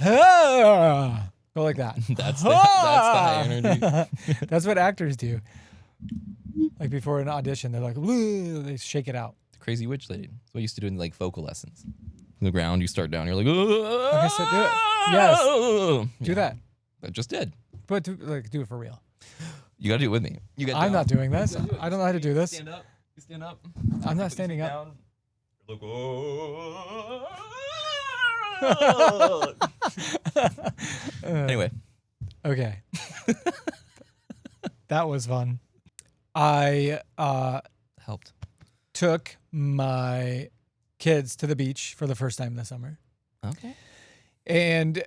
Go like that. That's the high energy. That's what actors do. Like before an audition, they're like, they shake it out. The crazy witch lady. That's what I used to do in like vocal lessons. From the ground, you start down. You're like, okay, so do it. Yes, do that. I just did. But do it for real. You gotta do it with me. I'm not doing this. I don't know how to do this. Stand up. You stand up. I'm not standing up. Down. You're like, oh. Anyway. Okay. That was fun. I helped. Took my kids to the beach for the first time this summer. Okay. And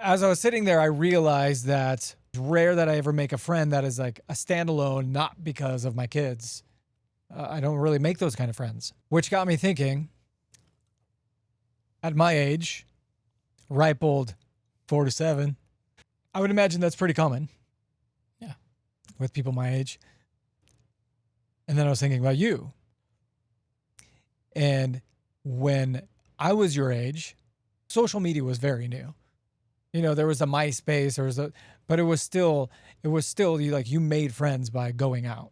as I was sitting there, I realized that it's rare that I ever make a friend that is like a standalone, not because of my kids. I don't really make those kind of friends, which got me thinking, at my age, ripe old 4 to 7, I would imagine that's pretty common. Yeah. With people my age. And then I was thinking about you. And when I was your age, social media was very new. You know, there was a MySpace, but it was still you made friends by going out.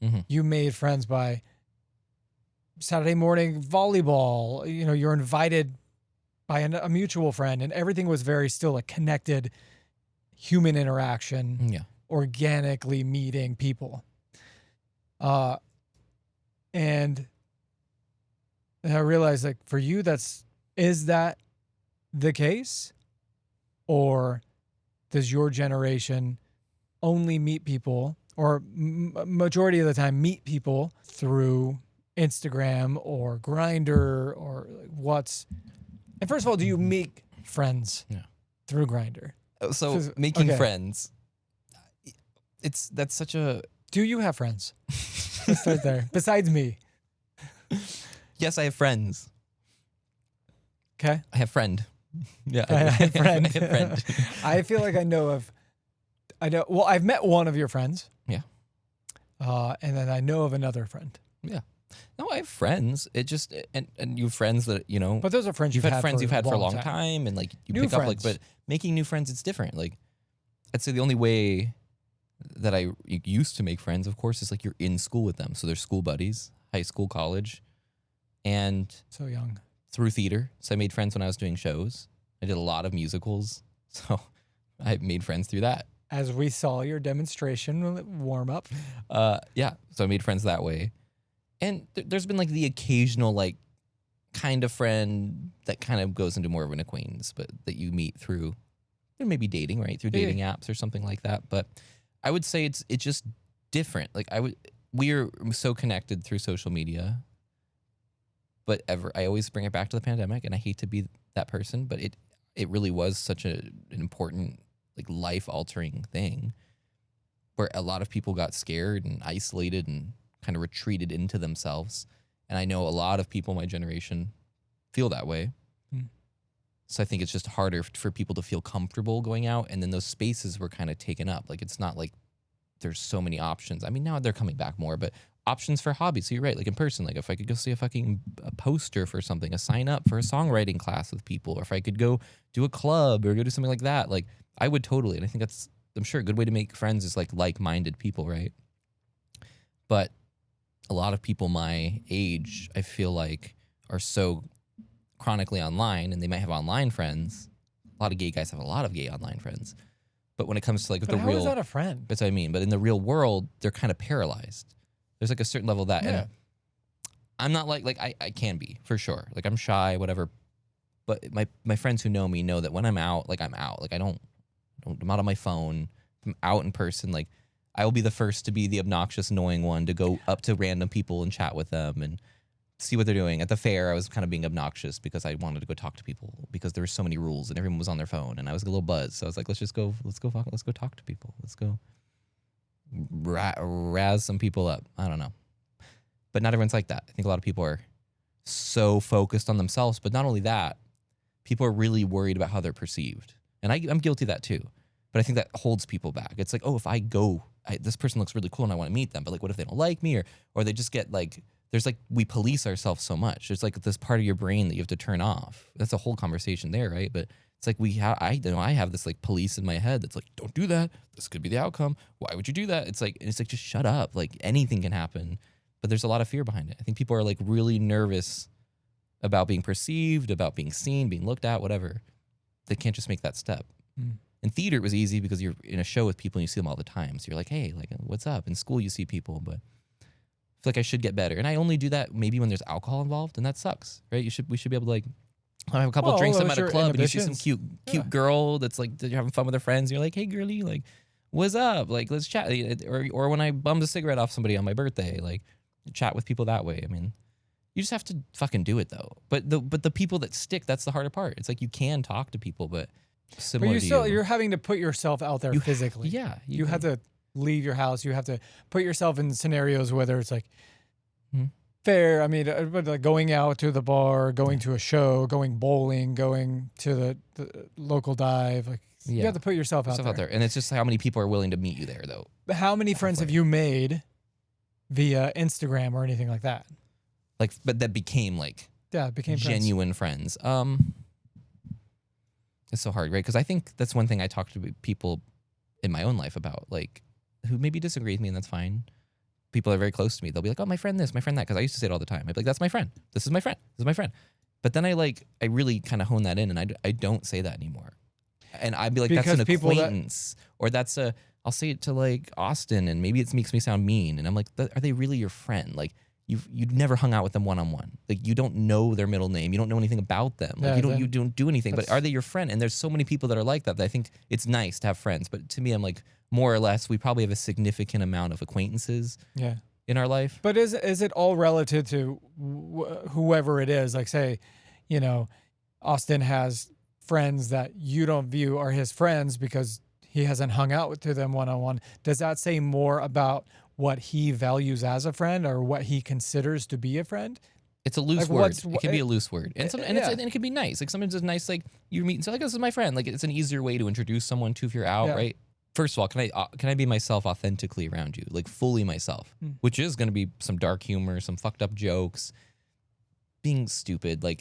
Mm-hmm. You made friends by Saturday morning volleyball. You know, you're invited by a mutual friend, and everything was very still a connected human interaction. Yeah. Organically meeting people. And I realized, like, for you, is that the case? Or does your generation only meet people, or majority of the time meet people through Instagram or Grindr or what's? And first of all, do you make friends through Grindr? So making friends, that's such a. Do you have friends? Let's start there. Besides me. Yes, I have friends. Okay. I have friend. Yeah, I have friend. I have friend. I feel like I know. Well, I've met one of your friends. Yeah. And then I know of another friend. Yeah. No, I have friends. It just and you have friends that But those are friends you've had friends you've had for a long time, and like you new pick friends. up like. But making new friends, it's different. Like, I'd say the only way that I used to make friends, of course, is like you're in school with them, so they're school buddies, high school, college, and so young. Through theater. So I made friends when I was doing shows. I did a lot of musicals, so I made friends through that. As we saw your demonstration warm up. Yeah, so I made friends that way. And there's been like the occasional like kind of friend that kind of goes into more of an acquaintance, but that you meet through maybe dating, right? Through dating apps or something like that. But I would say it's just different. Like we are so connected through social media. But I always bring it back to the pandemic, and I hate to be that person, but it really was such an important, like, life-altering thing where a lot of people got scared and isolated and kind of retreated into themselves. And I know a lot of people my generation feel that way. Mm. So I think it's just harder for people to feel comfortable going out, and then those spaces were kind of taken up. Like, it's not like there's so many options. I mean, now they're coming back more, but options for hobbies. So you're right, like in person, like if I could go see a poster for something, a sign up for a songwriting class with people, or if I could go do a club or go do something like that, like I would totally. And I think that's, I'm sure a good way to make friends is like-minded people, right? But a lot of people my age, I feel like, are so chronically online, and they might have online friends. A lot of gay guys have a lot of gay online friends. But when it comes to like the how real, is that a friend? That's what I mean. But in the real world, they're kind of paralyzed. There's like a certain level of that. Yeah. And I'm not like I can be for sure. Like I'm shy, whatever. But my friends who know me know that when I'm out, like I'm out. Like I'm out on my phone. I'm out in person. Like I will be the first to be the obnoxious, annoying one to go up to random people and chat with them and see what they're doing. At the fair, I was kind of being obnoxious because I wanted to go talk to people because there were so many rules and everyone was on their phone and I was a little buzzed. So I was like, let's go talk to people. Let's go razz some people up. I don't know. But not everyone's like that. I think a lot of people are so focused on themselves. But not only that, people are really worried about how they're perceived. And I'm guilty of that too. But I think that holds people back. It's like, oh, if I go, this person looks really cool and I want to meet them. But like, what if they don't like me? Or they just get like, there's like, we police ourselves so much. There's like this part of your brain that you have to turn off. That's a whole conversation there, right? But It's like I have this like police in my head that's like, don't do that. This could be the outcome. Why would you do that? It's like just shut up. Like anything can happen, but there's a lot of fear behind it. I think people are like really nervous about being perceived, about being seen, being looked at, whatever. They can't just make that step. In theater, it was easy because you're in a show with people and you see them all the time. So you're like, hey, like, what's up? In school, you see people, but I feel like I should get better. And I only do that maybe when there's alcohol involved, and that sucks, right? We should be able to like have a couple of drinks at a club, and you see some cute girl that's like you're having fun with her friends. You're like, hey, girlie, like, what's up? Like, let's chat. Or when I bummed a cigarette off somebody on my birthday, like, chat with people that way. I mean, you just have to fucking do it though. But the people that stick, that's the harder part. It's like you can talk to people, but similar to you're having to put yourself out there physically. Yeah, you have to leave your house. You have to put yourself in scenarios whether it's like fair. I mean, like going out to the bar, going to a show, going bowling, going to the local dive. Like you have to put yourself out there. And it's just how many people are willing to meet you there, though. How many friends have you made via Instagram or anything like that? Like, but that became like genuine friends. It's so hard, right? Because I think that's one thing I talk to people in my own life about, like, who maybe disagree with me, and that's fine. People are very close to me. They'll be like, oh, my friend this, my friend that, because I used to say it all the time. I'd be like, that's my friend. This is my friend. This is my friend. But then I really kind of hone that in, and I don't say that anymore. And I'd be like, because that's an acquaintance, or I'll say it to like Austin, and maybe it makes me sound mean. And I'm like, are they really your friend? Like, you've never hung out with them one-on-one. Like, you don't know their middle name. You don't know anything about them. Like, you don't do anything. But are they your friend? And there's so many people that are like that I think it's nice to have friends. But to me, I'm like, more or less, we probably have a significant amount of acquaintances in our life. But is it all relative to whoever it is? Like, say, Austin has friends that you don't view are his friends because he hasn't hung out with them one-on-one. Does that say more about what he values as a friend or what he considers to be a friend? It's a loose word. It can be a loose word. And it can be nice. Like, sometimes it's nice, like, you're meeting, so like, this is my friend. Like, it's an easier way to introduce someone to if you're out, right? First of all, can I be myself authentically around you? Like, fully myself, which is going to be some dark humor, some fucked up jokes, being stupid, like,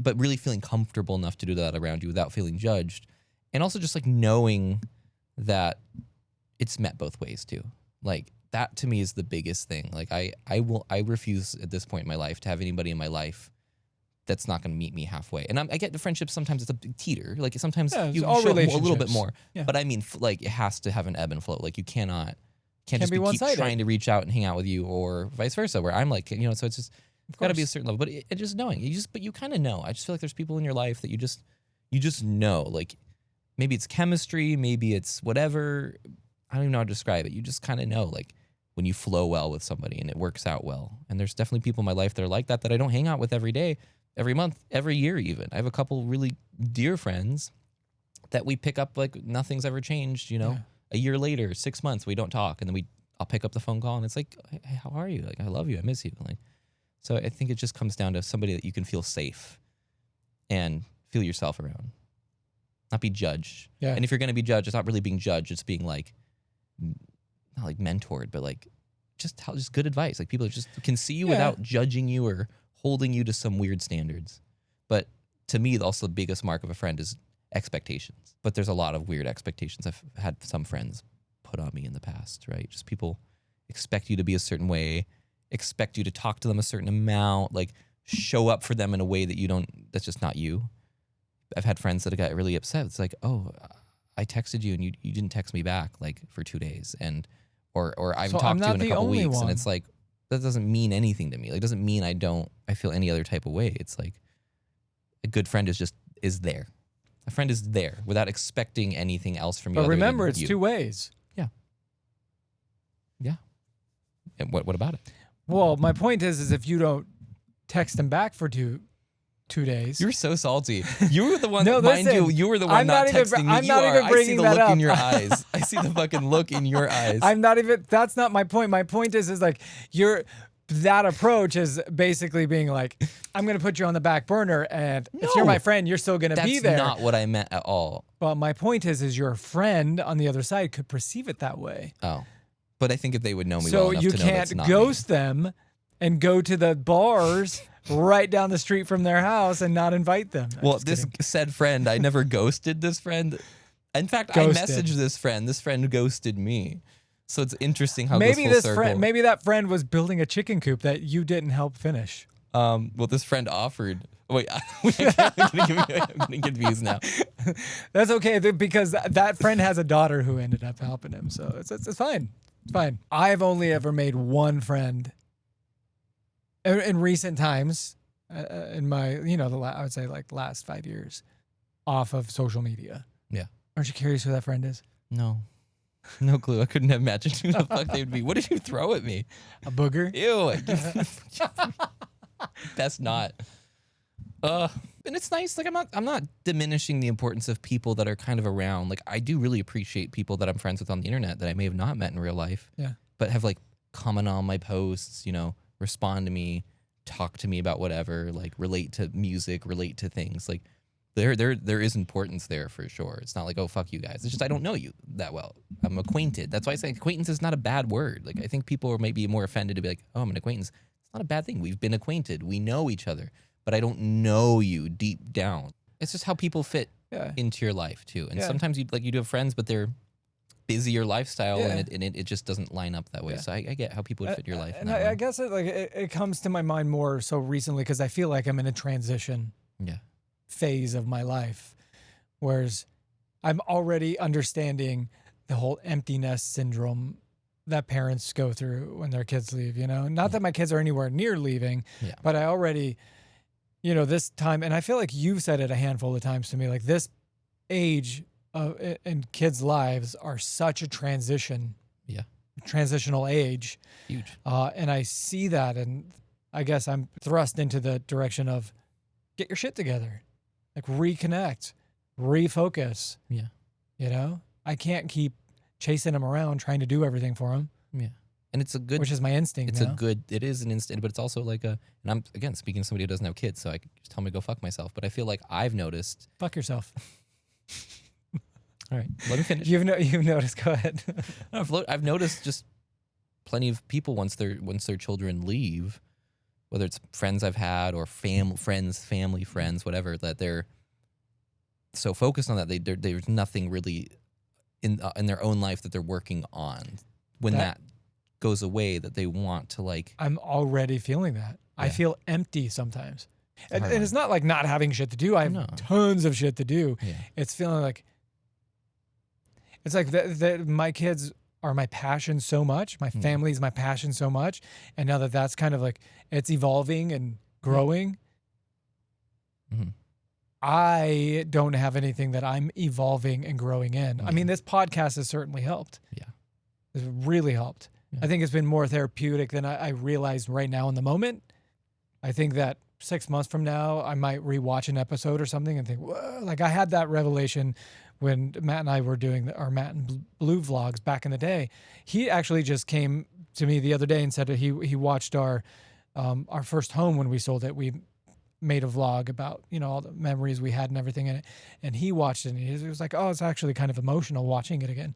but really feeling comfortable enough to do that around you without feeling judged. And also just like knowing that it's met both ways too. Like, that to me is the biggest thing. Like, I refuse at this point in my life to have anybody in my life that's not going to meet me halfway. And I get the friendship, sometimes it's a teeter. Like, sometimes you show a little bit more. Yeah. But I mean, like, it has to have an ebb and flow. Like, you can't just be keep trying to reach out and hang out with you, or vice versa, where I'm like, so it's just got to be a certain level. But it just knowing, you kind of know. I just feel like there's people in your life that you just know. Like, maybe it's chemistry, maybe it's whatever. I don't even know how to describe it. You just kind of know, like, when you flow well with somebody and it works out well. And there's definitely people in my life that are like that I don't hang out with every day, every month, every year even. I have a couple really dear friends that we pick up like nothing's ever changed, a year later, 6 months, we don't talk. And then I'll pick up the phone call and it's like, hey, how are you? Like, I love you. I miss you. Like, so I think it just comes down to somebody that you can feel safe and feel yourself around, not be judged. Yeah. And if you're going to be judged, it's not really being judged. It's being like, not like mentored, but like just good advice. Like, people just can see you without judging you or holding you to some weird standards. But to me, also the biggest mark of a friend is expectations. But there's a lot of weird expectations I've had some friends put on me in the past, right? Just people expect you to be a certain way, expect you to talk to them a certain amount, like show up for them in a way that that's just not you. I've had friends that got really upset. It's like, oh, I texted you and you didn't text me back like for 2 days. Or I've talked to you in a couple weeks, and it's like, that doesn't mean anything to me. Like, it doesn't mean I feel any other type of way. It's like, a good friend is there. A friend is there without expecting anything else from you. But remember, it's 2 ways. Yeah. And what about it? Well, my point is if you don't text them back for 2 days. You're so salty. You were the one, you were the one not texting me. I'm not even bringing that up. I see the look in your eyes. I see the fucking look in your eyes. That's not my point. My point is like, that approach is basically being like, I'm going to put you on the back burner, and if you're my friend, you're still going to be there. That's not what I meant at all. Well, my point is your friend on the other side could perceive it that way. Oh. But I think if they would know me well enough to know that's not So you can't ghost them and go to the bars right down the street from their house and not invite them. I'm Well, just this kidding. said friend, I never ghosted this friend. In fact, Ghosted. I messaged this friend. This friend ghosted me. So it's interesting how it maybe goes full this circle. friend, maybe that friend was building a chicken coop that you didn't help finish. Well, this friend offered. Wait, I'm getting confused now. That's okay because that friend has a daughter who ended up helping him, so it's fine. It's fine. I've only ever made one friend in recent times, in my I would say like last 5 years, off of social media. Yeah. Aren't you curious who that friend is? No clue. I couldn't have imagined who the fuck they would be. What did you throw at me? A booger? Ew. Best not. And it's nice. Like I'm not diminishing the importance of people that are kind of around. Like I do really appreciate people that I'm friends with on the internet that I may have not met in real life. Yeah. But have like comment on my posts, respond to me, talk to me about whatever, like relate to music, relate to things. Like there is importance there for sure. It's not like, oh, fuck you guys. It's just I don't know you that well. I'm acquainted. That's why I say acquaintance is not a bad word. Like I think people are maybe more offended to be like, oh, I'm an acquaintance. It's not a bad thing. We've been acquainted. We know each other. But I don't know you deep down. It's just how people fit into your life too. And sometimes you do have friends, but they're busier lifestyle and it just doesn't line up that way. Yeah. So I get how people would fit your life. And I guess it comes to my mind more so recently because I feel like I'm in a transition phase of my life, whereas I'm already understanding the whole empty nest syndrome that parents go through when their kids leave. Not that my kids are anywhere near leaving, but I already. This time, and I feel like you've said it a handful of times to me, like this age in kids' lives are such a transitional age. Huge. And I see that, and I guess I'm thrust into the direction of get your shit together, like reconnect, refocus. Yeah. I can't keep chasing them around, trying to do everything for them. Yeah. And it's a good, which is my instinct. It is an instinct, but it's also like and I'm, again, speaking to somebody who doesn't have kids, so I could just tell me to go fuck myself. But I feel like I've noticed. Fuck yourself. All right, let me finish. You've noticed, go ahead. I've noticed just plenty of people once their children leave, whether it's friends I've had or family friends, whatever, that they're so focused on that there's nothing really in their own life that they're working on. When that goes away, that they want to like. I'm already feeling that. Yeah. I feel empty sometimes. And it's not like not having shit to do. I have tons of shit to do. Yeah. It's feeling like, it's like my kids are my passion so much. My family's my passion so much. And now that's kind of like, it's evolving and growing. Mm-hmm. I don't have anything that I'm evolving and growing in. I mean, this podcast has certainly helped. Yeah. It's really helped. Yeah. I think it's been more therapeutic than I realized right now in the moment. I think that 6 months from now, I might rewatch an episode or something and think, whoa, like I had that revelation when Matt and I were doing our Matt and Blue vlogs back in the day. He actually just came to me the other day and said that he watched our first home when we sold it. We made a vlog about, all the memories we had and everything in it. And he watched it and he was like, oh, it's actually kind of emotional watching it again.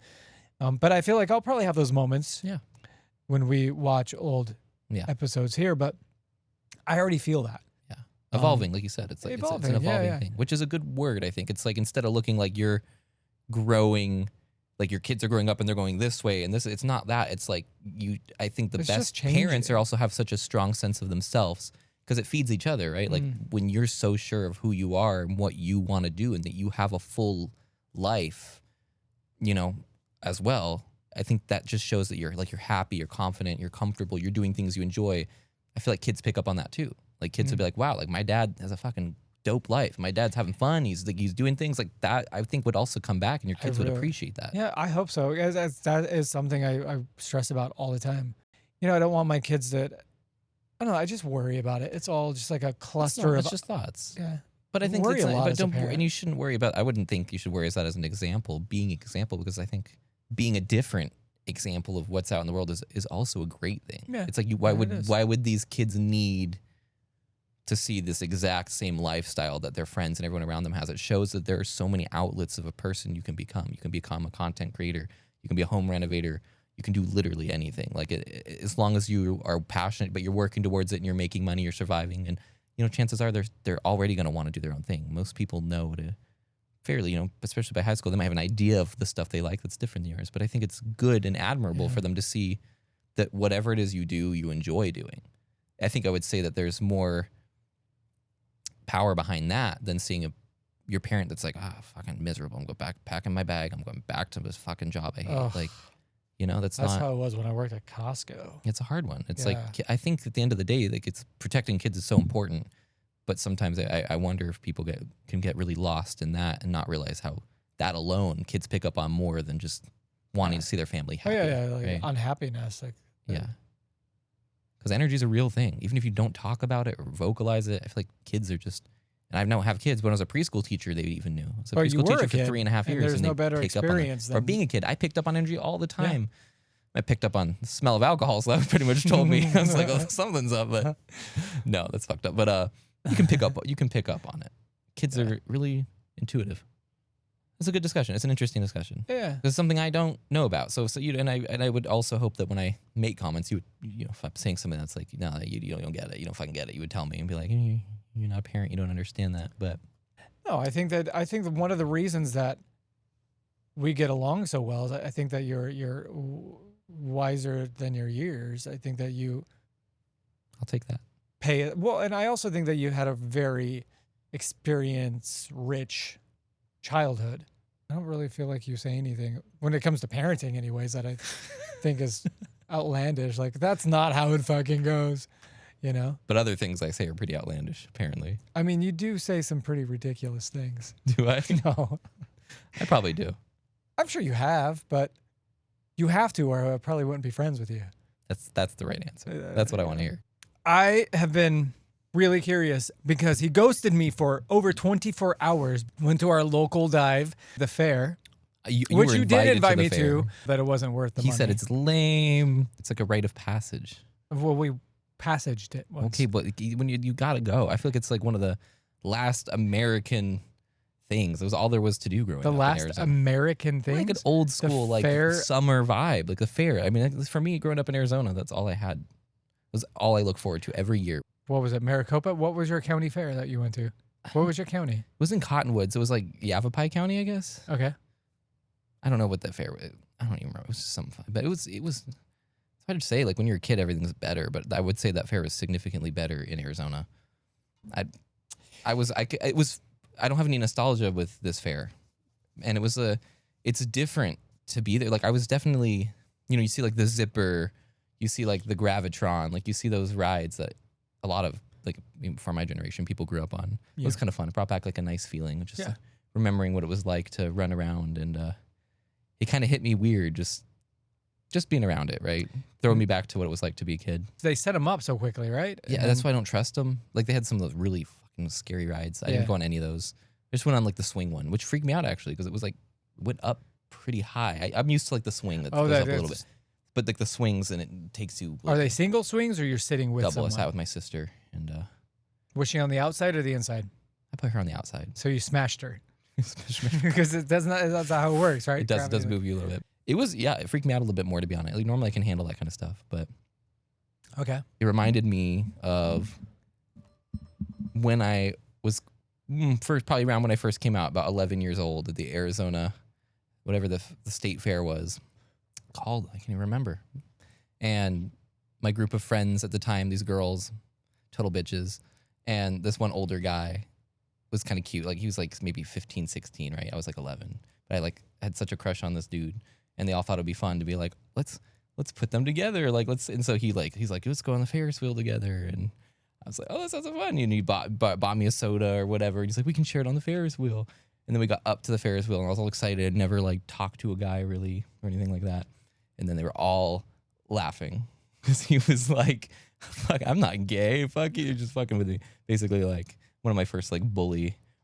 But I feel like I'll probably have those moments when we watch old episodes here, but I already feel that. Yeah. Evolving, like you said. It's like evolving, it's an evolving thing, which is a good word, I think. It's like instead of looking like you're growing, like your kids are growing up and they're going this way and this, it's not that. It's like I think the best parents are also have such a strong sense of themselves because it feeds each other, right? Like when you're so sure of who you are and what you want to do and that you have a full life, as well, I think that just shows that you're happy, you're confident, you're comfortable, you're doing things you enjoy. I feel like kids pick up on that too. Like kids would be like, wow, like my dad has a fucking dope life. My dad's having fun. He's doing things like that. I think would also come back and your kids would appreciate that. Yeah, I hope so. That is something I stress about all the time. I don't want my kids to, I don't know, I just worry about it. It's all just like a cluster of. It's just thoughts. Yeah. But I think worry a lot as a parent. And you shouldn't worry about, I wouldn't think you should worry as that as an example, because I think being a different example of what's out in the world is also a great thing. Yeah, it's like why would these kids need to see this exact same lifestyle that their friends and everyone around them has? It shows that there are so many outlets of a person you can become. You can become a content creator. You can be a home renovator. You can do literally anything. Like as long as you are passionate, but you're working towards it and you're making money, you're surviving, and chances are they're already going to want to do their own thing. Most people know to fairly, especially by high school, they might have an idea of the stuff they like that's different than yours. But I think it's good and admirable for them to see that whatever it is you do, you enjoy doing. I think I would say that there's more power behind that than seeing your parent that's like, fucking miserable. I'm going back packing my bag. I'm going back to this fucking job I hate. Ugh. Like, that's That's not how it was when I worked at Costco. It's a hard one. It's Yeah. like, I think at the end of the day, like it's protecting kids is so important. But sometimes I wonder if people can get really lost in that and not realize how that alone kids pick up on more than just wanting to see their family happy. Like right? unhappiness. Like Yeah. Because energy is a real thing. Even if you don't talk about it or vocalize it, I feel like kids are just, and I don't have kids, but when I was a preschool teacher, they even knew. I was a But you preschool were teacher a for kid, 3.5 years. there's and no they better pick up on it. experience Or than- being a kid, I picked up on energy all the time. I picked up on the smell of alcohol, so that pretty much told me. I was like, oh, something's up, but no, that's fucked up. But you can pick up on it. Kids are really intuitive. It's a good discussion. It's an interesting discussion. Yeah. It's something I don't know about. So I would also hope that when I make comments, you would, if I'm saying something that's like, no, you don't get it, you don't fucking get it, you would tell me and be like, you're not a parent, you don't understand that. But No, I think that one of the reasons that we get along so well is I think that you're wiser than your years. I think that you I'll take that. pay well, and I also think that you had a very experience-rich childhood. I don't really feel like you say anything when it comes to parenting, anyways, that I think is outlandish. Like that's not how it fucking goes, But other things I say are pretty outlandish, apparently. I mean, you do say some pretty ridiculous things. Do I? No, I probably do. I'm sure you have, but you have to, or I probably wouldn't be friends with you. That's the right answer. That's what I want to hear. I have been really curious because he ghosted me for over 24 hours. Went to our local dive, the fair, You which were you did invited invite the me fair. to, but it wasn't worth the He money. said it's lame. It's like a rite of passage. Well, we passaged it once. Okay, but when you gotta go, I feel like it's like one of the last American things. It was all there was to do growing The up in last Arizona. American thing. Like an old school, like fair- summer vibe, like the fair. I mean, for me, growing up in Arizona, that's all I had. It was all I look forward to every year. What was it, Maricopa? What was your county fair that you went to? What was your county? It was in Cottonwoods. It was like Yavapai County, I guess. Okay. I don't know what that fair was. I don't even remember. It was just something fun. But it was it's hard to say. Like when you're a kid, everything's better. But I would say that fair was significantly better in Arizona. I don't have any nostalgia with this fair. And it's different to be there. Like I was definitely, you see like the Zipper, you see like the Gravitron, like you see those rides that a lot of like for my generation people grew up on. It was kind of fun. It brought back like a nice feeling, just like, remembering what it was like to run around, and it kind of hit me weird just being around it, right? Throwing me back to what it was like to be a kid. They set them up so quickly, right? Yeah, that's why I don't trust them. Like they had some of those really fucking scary rides. I didn't go on any of those. I just went on like the swing one, which freaked me out actually because it was like went up pretty high. I'm used to like the swing that goes up a little bit, but like the swings and it takes you. Are they single swings or you're sitting with double? someone? I sat with my sister, and Was she on the outside or the inside? I put her on the outside. So you smashed her because that's not how it works, right? It does move you a little bit. It freaked me out a little bit more, to be honest. Like normally I can handle that kind of stuff, but Okay. it reminded me of when I was probably around when I first came out, about 11 years old, at the Arizona, whatever the state fair was called. I can't even remember. And my group of friends at the time, these girls, total bitches, and this one older guy was kind of cute. Like he was like maybe 15, 16, right? I was like 11. But I like had such a crush on this dude, and they all thought it'd be fun to be like, let's put them together. Like and so he's like, let's go on the Ferris wheel together. And I was like, oh, that sounds fun. And he bought me a soda or whatever. And he's like, we can share it on the Ferris wheel. And then we got up to the Ferris wheel, and I was all excited. Never like talked to a guy really or anything like that. And then they were all laughing because he was like, fuck, I'm not gay. Fuck you. You're just fucking with me. Basically like one of my first like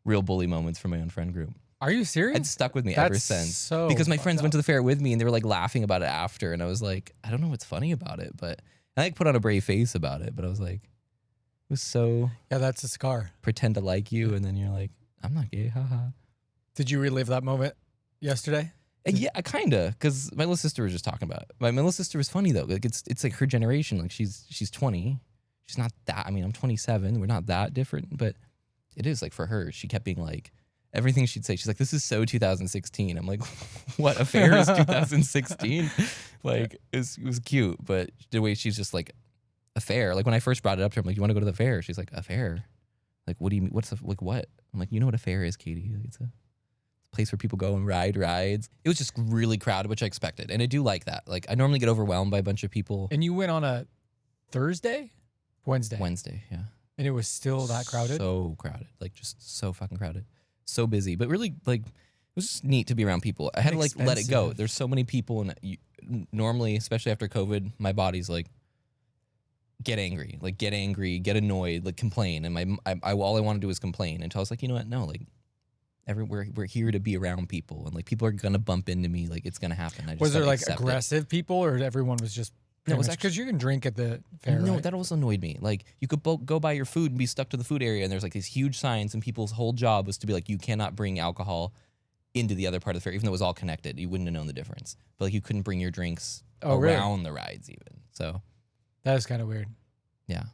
real bully moments from my own friend group. Are you serious? It's stuck with me That's ever since. so because my fucked friends up. went to the fair with me and they were like laughing about it after. And I was like, I don't know what's funny about it. But I like put on a brave face about it. But I was like, it was so Yeah, that's a scar. pretend to like you. And then you're like, I'm not gay. Haha. Did you relive that moment yesterday? Yeah, kind of, because my little sister was just talking about it. My little sister was funny though. Like it's like her generation. Like she's 20, she's not that. I mean, I'm 27. We're not that different, but it is like for her. She kept being like everything she'd say. She's like, "This is so 2016." I'm like, "What affair is 2016?" Like it was cute, but the way she's just like a fair. Like when I first brought it up to her, I'm like, "You want to go to the fair?" She's like, "A fair? Like what do you mean? What's like what?" I'm like, "You know what a fair is, Katie? Like, it's a place where people go and ride rides." It was just really crowded, which I expected, and I do like that. Like I normally get overwhelmed by a bunch of people. And you went on a Thursday, Wednesday, yeah. and it was still that crowded. So crowded, like just so fucking crowded, so busy. But really, like it was just neat to be around people. I had to like let it go. Expensive. There's so many people, and normally, especially after COVID, my body's like get angry, get annoyed, like complain. And I all I want to do is complain until I was like, you know what? No, like we're here to be around people, and like people are gonna bump into me. Like it's gonna happen. I just Was there gotta like accept it. aggressive people, or everyone was just? No, it was because you can drink at the fair. No, right? that also annoyed me. Like you could go buy your food and be stuck to the food area, and there's like these huge signs, and people's whole job was to be like, you cannot bring alcohol into the other part of the fair, even though it was all connected. You wouldn't have known the difference. But like you couldn't bring your drinks around the rides even. So that is kind of weird. yeah,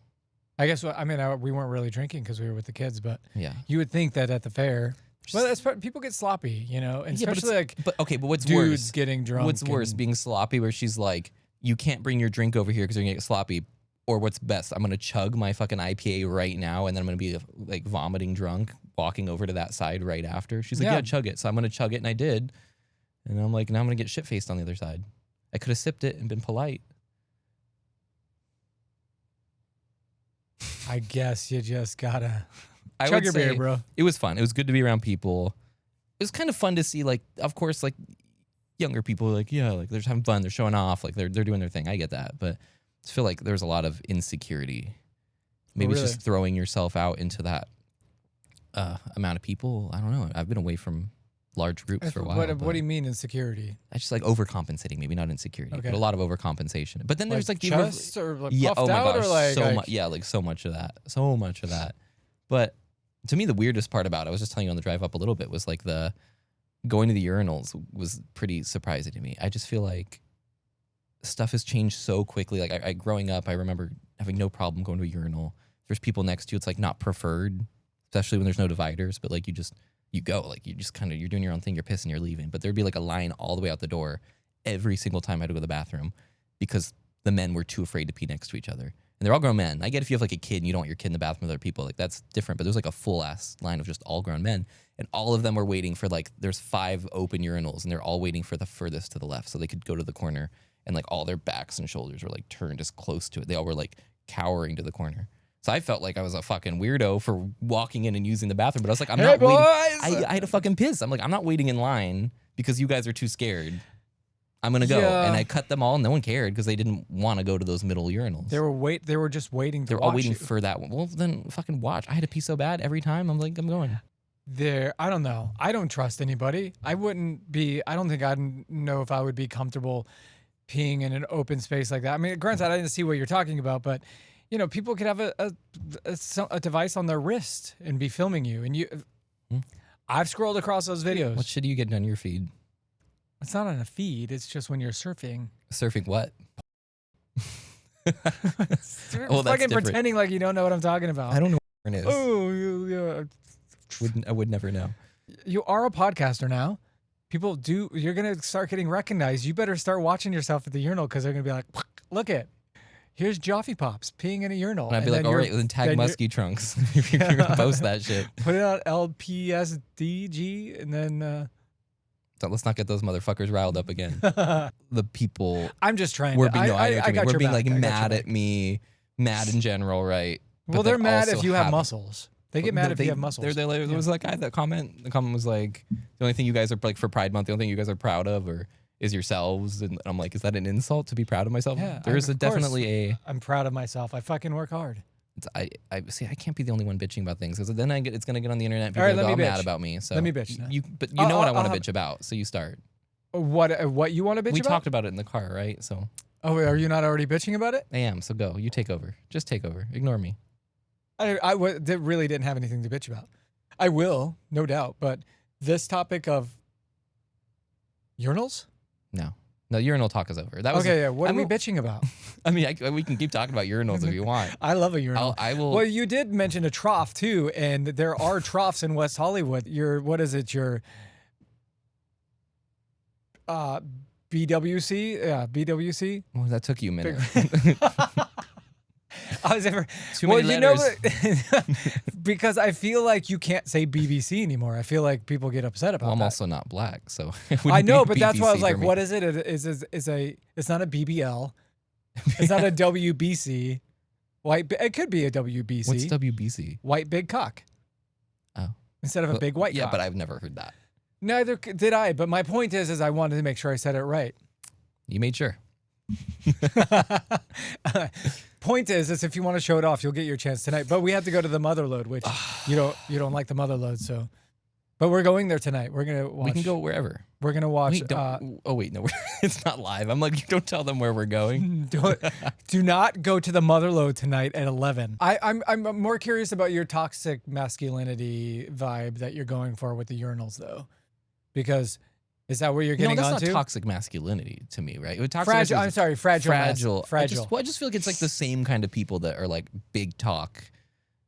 I guess we weren't really drinking because we were with the kids, but yeah. you would think that at the fair, well, that's people get sloppy, and Yeah, especially like but what's dudes worse? getting drunk. What's worse, being sloppy, where she's like, you can't bring your drink over here because you're gonna get sloppy. Or what's best? I'm gonna chug my fucking IPA right now, and then I'm gonna be like vomiting drunk, walking over to that side right after. She's like, yeah, chug it. So I'm gonna chug it, and I did. And I'm like, now I'm gonna get shit faced on the other side. I could have sipped it and been polite. I guess you just gotta I chug would your say beer, bro. It was fun. It was good to be around people. It was kind of fun to see, like, of course, like younger people, like, yeah, like they're just having fun, they're showing off, like they're doing their thing. I get that, but I feel like there's a lot of insecurity. Maybe it's just throwing yourself out into that amount of people. I don't know. I've been away from large groups for a while. What do you mean insecurity? I just like overcompensating, maybe not insecurity, but a lot of overcompensation. But then there's like the chest or like yeah, puffed oh my out gosh, or like so much, yeah, like so much of that. But to me, the weirdest part about it, I was just telling you on the drive up a little bit, was like the going to the urinals was pretty surprising to me. I just feel like stuff has changed so quickly. Like I growing up, I remember having no problem going to a urinal. There's people next to you, it's like not preferred, especially when there's no dividers, but like you go, like you just kind of, you're doing your own thing, you're pissing, you're leaving. But there'd be like a line all the way out the door every single time I had to go to the bathroom because the men were too afraid to pee next to each other. And they're all grown men. I get if you have like a kid and you don't want your kid in the bathroom with other people, like that's different. But there's like a full ass line of just all grown men. And all of them were waiting for like, there's 5 open urinals and they're all waiting for the furthest to the left so they could go to the corner. And like all their backs and shoulders were like turned as close to it. They all were like cowering to the corner. So I felt like I was a fucking weirdo for walking in and using the bathroom. But I was like, I'm not waiting. I had to fucking piss. I'm like, I'm not waiting in line because you guys are too scared. I'm going to go. Yeah. And I cut them all. And no one cared because they didn't want to go to those middle urinals. They were just waiting. They were all waiting for that one. Well, then fucking watch. I had to pee so bad every time. I'm like, I'm going. I don't know. I don't trust anybody. I don't think I'd know if I would be comfortable peeing in an open space like that. I mean, granted, I didn't see what you're talking about, but people could have a device on their wrist and be filming you. And I've scrolled across those videos. What shit are you getting on your feed? It's not on a feed. It's just when you're surfing. Surfing what? Fucking pretending like you don't know what I'm talking about. I don't know what it is. Oh, I would never know. You are a podcaster now. People do. You're gonna start getting recognized. You better start watching yourself at the urinal because they're gonna be like, look it. Here's Joffy Pops peeing in a urinal. And I'd be like, all right, then tag Musky Trunks. If you're going to post that shit. Put it on LPSDG and then... So let's not get those motherfuckers riled up again. The people... I'm just trying we're to... being, I got we're being like mad at me, mad in general, right? Well, they're mad if you have muscles. They get mad if you have muscles. There was like, I had that comment. The comment was like, the only thing you guys are like for Pride Month, the only thing you guys are proud of or is yourselves. And I'm like, is that an insult to be proud of myself? Yeah, there's definitely a... I'm proud of myself. I fucking work hard. I see. I can't be the only one bitching about things because then it's gonna get on the internet. And people All right, are let me mad bitch. about me. So let me bitch. But you know what I want to bitch about. So you start. What you want to bitch about? We talked about it in the car, right? So. Oh, are you not already bitching about it? I am. So go. You take over. Just take over. Ignore me. I really didn't have anything to bitch about. I will, no doubt. But this topic of urinals? No. No, urinal talk is over. That was Okay, yeah. What are we I'm- bitching about? I mean, we can keep talking about urinals if you want. I love a urinal. I will. Well, you did mention a trough too, and there are troughs in West Hollywood. What is it? Your BWC? Yeah, BWC. Well, that took you a minute. I was ever Too many letters. because I feel like you can't say BBC anymore. I feel like people get upset about Well, I'm that. also not black, so I know, but be that's why I was BBC like, for me. what is it? It's not a BBL. It's not a WBC. It could be a WBC. What's WBC? White big cock. Oh. Instead of a big white Yeah, cock. but I've never heard that. Neither did I. But my point is I wanted to make sure I said it right. You made sure. Point is if you want to show it off, you'll get your chance tonight. But we have to go to the mother load, which you don't like the mother load, so. But we're going there tonight. We're gonna watch. We can go wherever. We're gonna watch. Wait, no, it's not live. I'm like, don't tell them where we're going. Do not go to the mother load tonight at 11. I'm more curious about your toxic masculinity vibe that you're going for with the urinals, though, because is that where you're getting No, that's onto? not toxic masculinity to me, right? Toxic Fragile. I'm sorry, fragile. fragile. Fragile. I just feel like it's like the same kind of people that are like big talk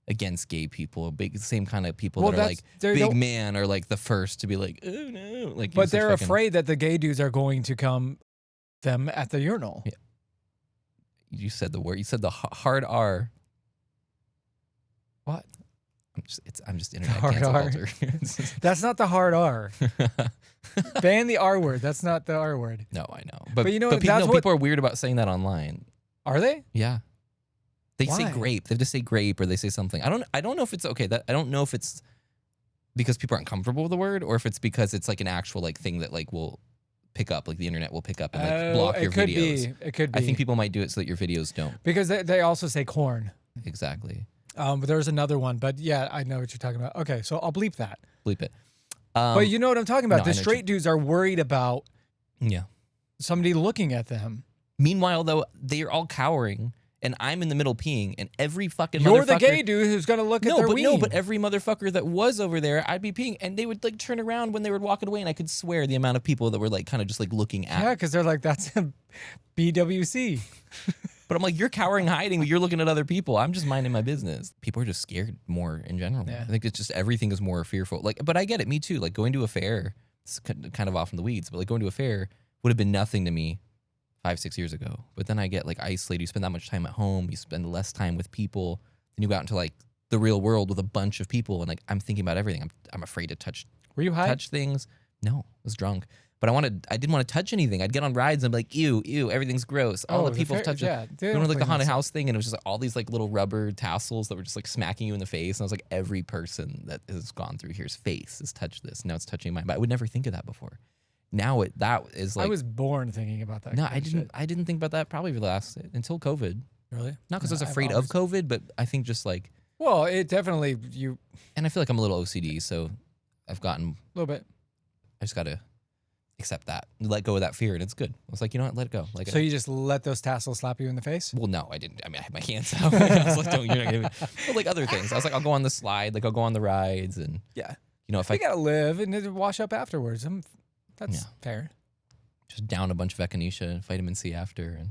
against gay people, same kind of people that are like big man are like the first to be like, oh no, like. But they're afraid that the gay dudes are going to come them at the urinal. Yeah. You said the word. You said the hard R. What? I'm just internet Hard cancel R. culture. That's not the hard R. Ban the R word. That's not the R word. No, I know. But you know but that's what- people are weird about saying that online. Are they? Yeah. They say Why? grape. They just say grape or they say something. I don't know if it's okay. I don't know if it's because people aren't comfortable with the word or if it's because it's like an actual like thing that like will pick up, like the internet will pick up and like block your videos. It could be. I think people might do it so that your videos don't. Because they also say corn. Exactly. But there's another one, but yeah, I know what you're talking about. Okay, so I'll bleep that. Bleep it. But you know what I'm talking about. no, I The know straight dudes are worried about Yeah. somebody looking at them. Meanwhile, though, they're all cowering, and I'm in the middle peeing, and every fucking You're motherfucker. the gay dude who's gonna look at their ween. But every motherfucker that was over there, I'd be peeing, and they would like turn around when they were walking away, and I could swear the amount of people that were like kind of just like looking at. Yeah, because they're like, that's a BWC. But I'm like, you're cowering, hiding, but you're looking at other people. I'm just minding my business. People are just scared more in general. Yeah. I think it's just everything is more fearful. Like, but I get it. Me too. Like going to a fair, it's kind of off in the weeds, but like going to a fair would have been nothing to me 5-6 years ago. But then I get like isolated. You spend that much time at home. You spend less time with people. Then you go out into like the real world with a bunch of people, and like I'm thinking about everything. I'm afraid to touch Were you high? things. No, I was drunk. But I didn't want to touch anything. I'd get on rides and be like, ew, everything's gross. All the people touch it. Yeah, You know, like the haunted house thing, and it was just like all these like little rubber tassels that were just like smacking you in the face. And I was like, every person that has gone through here's face has touched this. Now it's touching mine. But I would never think of that before. Now that is like I was born thinking about that. no, kind I of didn't. shit. I didn't think about that probably for the last until COVID. Really? Not because No, I was I've afraid always- of COVID, but I think just like, Well, it definitely and I feel like I'm a little OCD, so I've gotten. a little bit. I just gotta accept that, let go of that fear, and it's good. I was like, you know what, let it go. Like, So you just let those tassels slap you in the face? well, no, I didn't. I mean, I had my hands out. I was like, don't, you're not gonna me. But like other things, I was like, I'll go on the slide, like I'll go on the rides, and Yeah. you know, if You I gotta live and then wash up afterwards. That's Yeah. fair. just down a bunch of echinacea and vitamin C after, and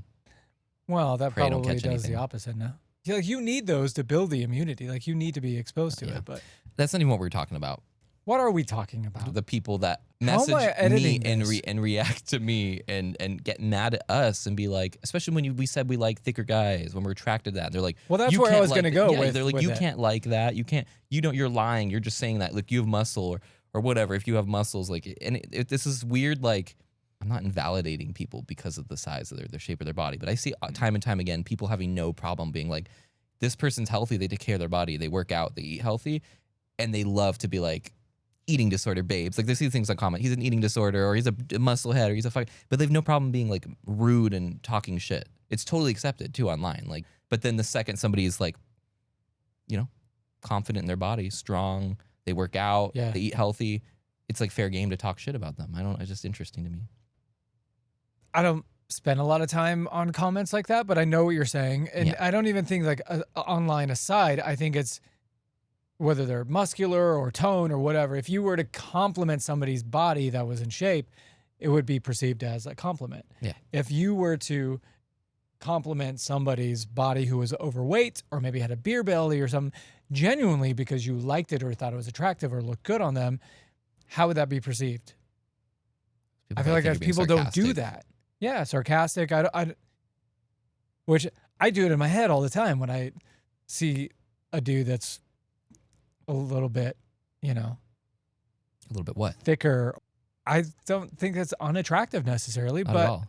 Well, that Pray I don't probably catch does anything. the opposite now. Yeah, like you need those to build the immunity. Like you need to be exposed to Yeah. it. But that's not even what we were talking about. what are we talking about? The people that How am I message me editing and this? and react to me and get mad at us and be like, especially when we said we like thicker guys, when we're attracted to that, they're like, Well, that's you where I can't was like gonna that. go Yeah, with- they're like, with you it. can't like that. You're lying. You're just saying that. Like you have muscle or whatever. If you have muscles, like, and this is weird. Like I'm not invalidating people because of the size of their shape of their body, but I see time and time again people having no problem being like, this person's healthy. They take care of their body. They work out. They eat healthy, and they love to be like eating disorder babes. Like they see things on comment. He's an eating disorder, or he's a muscle head, or he's a fuck. But they've no problem being like rude and talking shit. It's totally accepted too online. Like, but then the second somebody is like, you know, confident in their body, strong, they work out, Yeah. they eat healthy, it's like fair game to talk shit about them. It's just interesting to me. I don't spend a lot of time on comments like that, but I know what you're saying. And Yeah. I don't even think like online aside, I think it's whether they're muscular or tone or whatever. If you were to compliment somebody's body that was in shape, it would be perceived as a compliment. Yeah. If you were to compliment somebody's body who was overweight or maybe had a beer belly or something genuinely because you liked it or thought it was attractive or looked good on them, how would that be perceived? I feel like if people don't do that. Yeah, sarcastic. Which I do it in my head all the time when I see a dude that's a little bit, a little bit what? thicker. I don't think that's unattractive necessarily, Not but at all.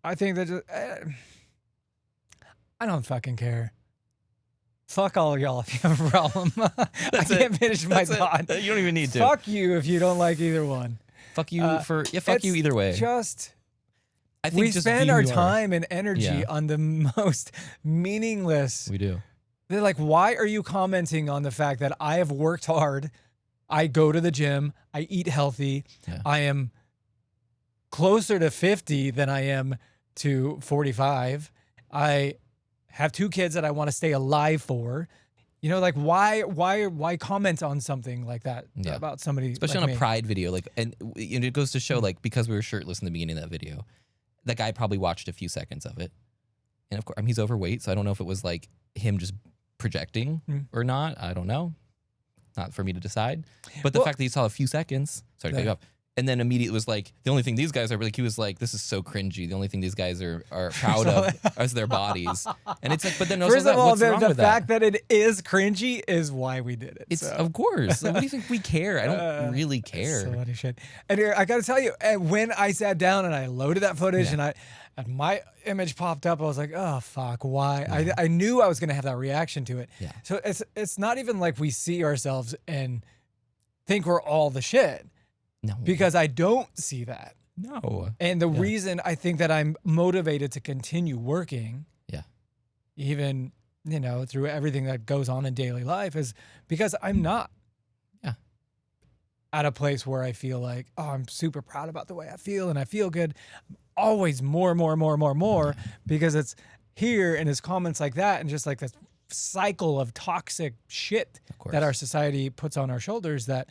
I think that I don't fucking care. Fuck all y'all if you have a problem. I can't finish my thought. You don't even need to. Fuck you if you don't like either one. Fuck you fuck you either way. I think we just spend our time and energy Yeah. on the most meaningless. We do. They're like, why are you commenting on the fact that I have worked hard? I go to the gym. I eat healthy. Yeah. I am closer to 50 than I am to 45. I have 2 kids that I want to stay alive for. Like why comment on something like that Yeah. about somebody, Especially like on a me? pride video, and it goes to show, like, because we were shirtless in the beginning of that video, that guy probably watched a few seconds of it, and of course, he's overweight, so I don't know if it was like him just projecting or not. I don't know, not for me to decide. But the Well- fact that he saw a few seconds, sorry to cut you off, and then immediately was like, the only thing these guys are really, he was like, this is so cringy. The only thing these guys are proud of is their bodies, and it's like, but then also First of all, what's wrong the with fact that it is cringy is why we did it. It's so. of course. Like, what do you think we care? I don't really It's care. so funny shit. And here, I got to tell you, when I sat down and I loaded that footage and my image popped up, I was like, oh, fuck, why? Yeah. I knew I was going to have that reaction to it. Yeah. So it's not even like we see ourselves and think we're all the shit, No. because I don't see that. No. And the reason I think that I'm motivated to continue working, even, through everything that goes on in daily life, is because I'm not at a place where I feel like, oh, I'm super proud about the way I feel and I feel good. Always more, because it's here and it's comments like that and just like this cycle of toxic shit that our society puts on our shoulders that,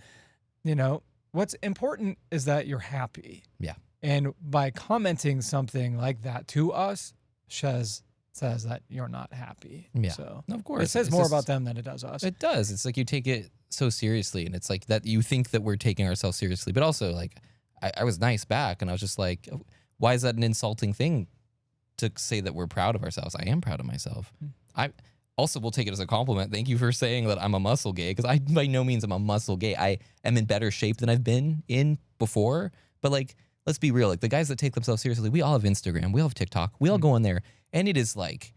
what's important is that you're happy. Yeah. And by commenting something like that to us, says that you're not happy. Yeah. So of course. it says It's more just- about them than it does us. It does. It's like you take it so seriously, and it's like that you think that we're taking ourselves seriously, but also like I was nice back, and I was just like, why is that an insulting thing to say that we're proud of ourselves? I am proud of myself. I also will take it as a compliment. Thank you for saying that I'm a muscle gay, because I by no means am a muscle gay. I am in better shape than I've been in before. But like, let's be real. Like the guys that take themselves seriously, we all have Instagram, we all have TikTok, we all go in there, and it is like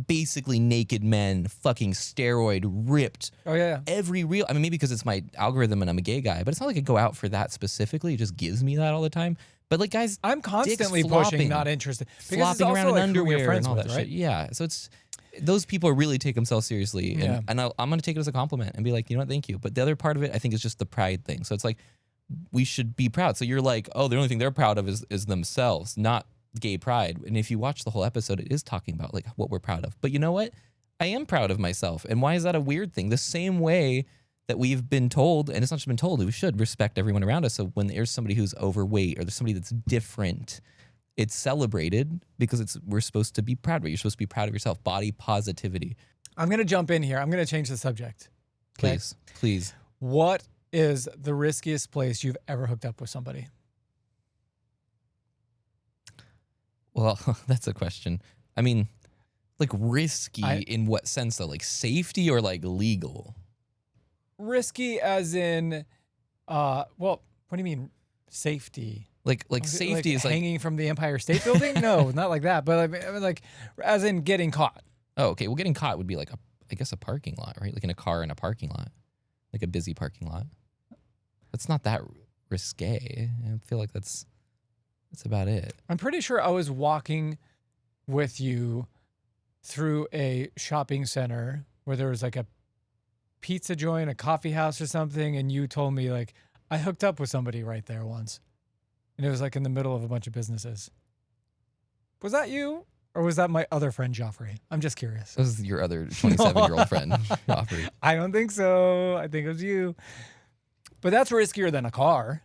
basically naked men, fucking steroid ripped. Oh yeah. Every reel. I mean, maybe because it's my algorithm and I'm a gay guy, but it's not like I go out for that specifically. It just gives me that all the time. But like, guys, I'm constantly dicks pushing, flopping, not interested. Because it's flopping also around in like who underwear you're friends and all with, that right? shit. Yeah. So it's those people really take themselves seriously, Yeah. and I'm gonna take it as a compliment and be like, you know what, thank you. But the other part of it, I think, is just the pride thing. So it's like we should be proud. So you're like, oh, the only thing they're proud of is themselves, not gay pride. And if you watch the whole episode, it is talking about like what we're proud of. But you know what? I am proud of myself. And why is that a weird thing? The same way that we've been told, and it's not just been told, we should respect everyone around us. So when there's somebody who's overweight or there's somebody that's different, it's celebrated because we're supposed to be proud of it. You're supposed to be proud of yourself. Body positivity. I'm going to jump in here. I'm going to change the subject. Okay? Please. What is the riskiest place you've ever hooked up with somebody? Well, that's a question. I mean, like risky in what sense though? Like safety or like legal? Risky as in, well, what do you mean safety? Like safety is like hanging from the Empire State Building? No, not like that. But I mean, like, as in getting caught. Oh, okay. Well, getting caught would be like I guess a parking lot, right? Like in a car in a parking lot, like a busy parking lot. That's not that risque. I feel like that's about it. I'm pretty sure I was walking with you through a shopping center where there was like a pizza joint, a coffee house or something, and you told me like I hooked up with somebody right there once, and it was like in the middle of a bunch of businesses. Was that you, or was that my other friend Joffrey? I'm just curious. This is your other 27-year-old friend, Joffrey. I don't think so. I think it was you. But that's riskier than a car.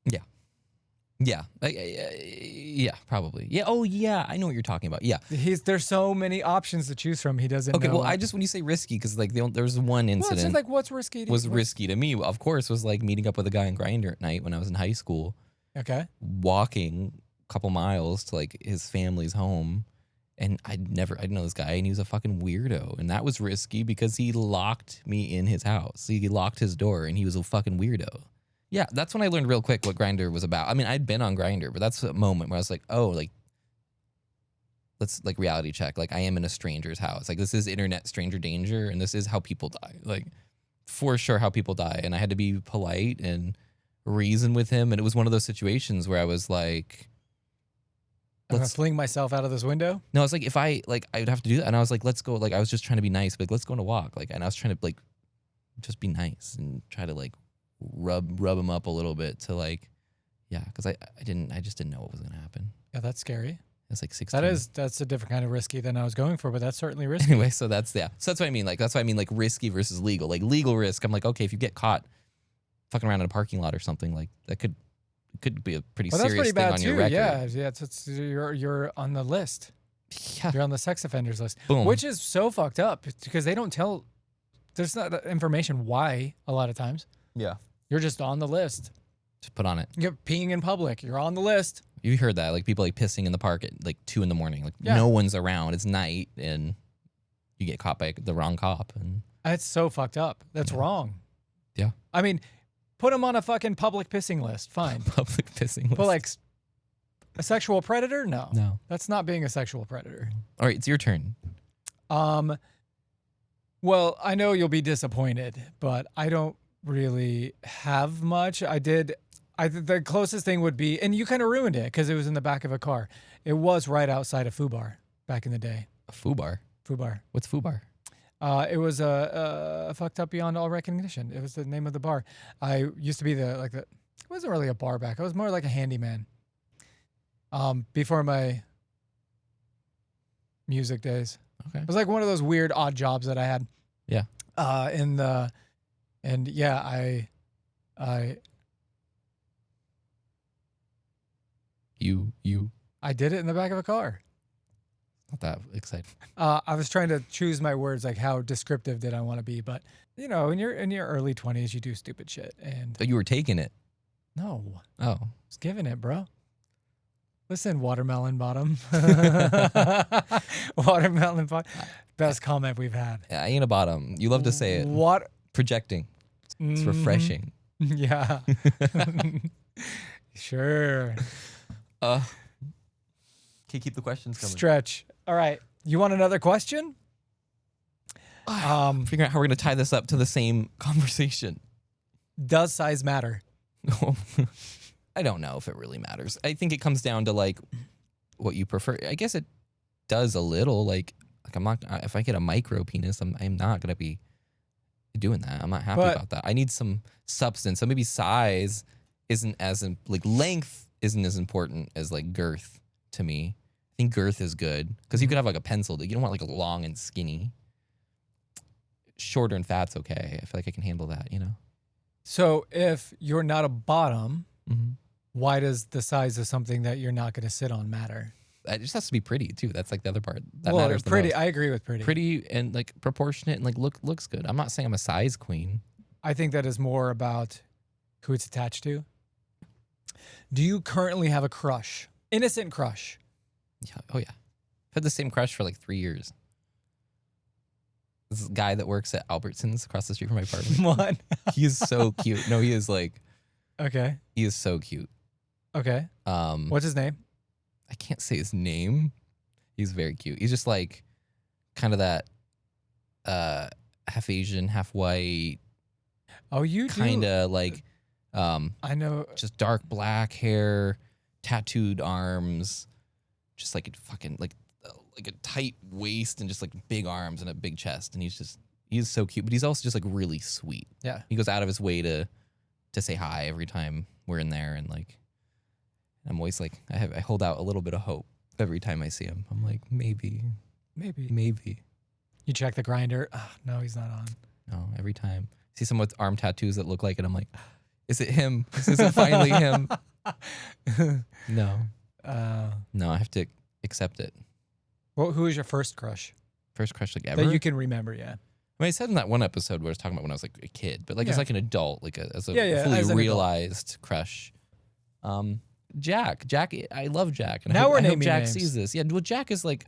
Yeah. Yeah. Yeah, probably. Yeah. Oh, yeah. I know what you're talking about. Yeah. There's so many options to choose from. He doesn't Okay. know. Well, I just, when you say risky, because like there was one Well, it's just incident like, what's risky? was risky to me. Of course, was like meeting up with a guy on Grindr at night when I was in high school, Okay. walking a couple miles to like his family's home. And I didn't know this guy, and he was a fucking weirdo. And that was risky because he locked me in his house. He locked his door, and he was a fucking weirdo. Yeah, that's when I learned real quick what Grindr was about. I mean, I'd been on Grindr, but that's a moment where I was like, oh, like, let's like reality check. Like, I am in a stranger's house. Like, this is internet stranger danger, and this is how people die. Like, for sure, how people die. And I had to be polite and reason with him. And it was one of those situations where I was like, I'm gonna fling myself out of this window. no, it's like if I would have to do that, and I was like, let's go. Like, I was just trying to be nice, but like, let's go on a walk. Like, and I was trying to like just be nice and try to like rub him up a little bit to like, yeah, because I just didn't know what was gonna happen. Yeah, that's scary. It's like 16. That's a different kind of risky than I was going for, but that's certainly risky. Anyway, so that's what I mean. Like, that's what I mean. Like, risky versus legal. Like, legal risk, I'm like, okay, if you get caught fucking around in a parking lot or something, like that could be a pretty Well, that's serious pretty thing bad on too. your record. Yeah, you're on the list. Yeah. You're on the sex offenders list, Boom. which is so fucked up because they don't tell. There's not information why a lot of times. Yeah. You're just on the list. Just put on it. You're peeing in public. You're on the list. You heard that, like people like pissing in the park at like 2 a.m. Like Yeah. no one's around. It's night, and you get caught by the wrong cop. And That's so fucked up. That's wrong. Yeah. I mean, put them on a fucking public pissing list. Fine. public pissing. But like a sexual predator? No. No. That's not being a sexual predator. All right, it's your turn. Well, I know you'll be disappointed, but I don't really have much. The closest thing would be, and you kind of ruined it because it was in the back of a car. It was right outside a foo bar back in the day. A foo bar. Foo bar. What's foo bar? It was a fucked up beyond all recognition. It was the name of the bar. I used to be it wasn't really a bar back. I was more like a handyman. Before my music days. Okay. It was like one of those weird odd jobs that I had. Yeah. I did it in the back of a car. Not that exciting. I was trying to choose my words, like how descriptive did I want to be, but you know, in your early 20s, you do stupid shit, and But you were taking it. no, Oh. I was giving it, bro. Listen, watermelon bottom, watermelon bottom, best comment we've had. Yeah, I ain't a bottom. You love to say it. What? Projecting. It's refreshing. Yeah. Sure. Okay, keep the questions coming. Stretch. All right. You want another question? Figuring out how we're gonna tie this up to the same conversation. Does size matter? I don't know if it really matters. I think it comes down to like what you prefer. I guess it does a little. Like I'm not. If I get a micro penis, I'm not gonna be doing that. I'm not happy about that. I need some substance. So maybe size isn't as like length isn't as important as like girth to me. I think girth is good because you could have like a pencil. You don't want like a long and skinny. Shorter and fat's okay. I feel like I can handle that. You know. So if you're not a bottom, Mm-hmm. why does the size of something that you're not going to sit on matter? It just has to be pretty too. That's like the other part that well, matters. pretty. The most. I agree with pretty. Pretty and like proportionate and like looks good. I'm not saying I'm a size queen. I think that is more about who it's attached to. Do you currently have a crush? Innocent crush? Yeah. Oh yeah. I've had the same crush for like 3 years. This guy that works at Albertsons across the street from my apartment. What? He is so cute. No, he is like. Okay. He is so cute. Okay. What's his name? I can't say his name. He's very cute. He's just like kind of that half Asian, half white. Oh, you kind of like I know. Just dark black hair, tattooed arms, just like a fucking like a tight waist and just like big arms and a big chest. And he's so cute, but he's also just like really sweet. Yeah. He goes out of his way to say hi every time we're in there, and like I'm always like I hold out a little bit of hope every time I see him. I'm like maybe. You check the grinder. Oh, no, he's not on. No, every time see someone with arm tattoos that look like it, I'm like, is it him? Is it finally him? No. uh, No, I have to accept it. well, who was your first crush First crush like ever. that you can remember? Yeah. I mean, I said in that one episode where I was talking about when I was like a kid, but like Yeah. as like an adult, like as a Yeah, fully as an adult. realized crush. Jack, I love Jack, and Now I hope, we're I hope naming Jack names. sees this. Yeah, well, Jack is like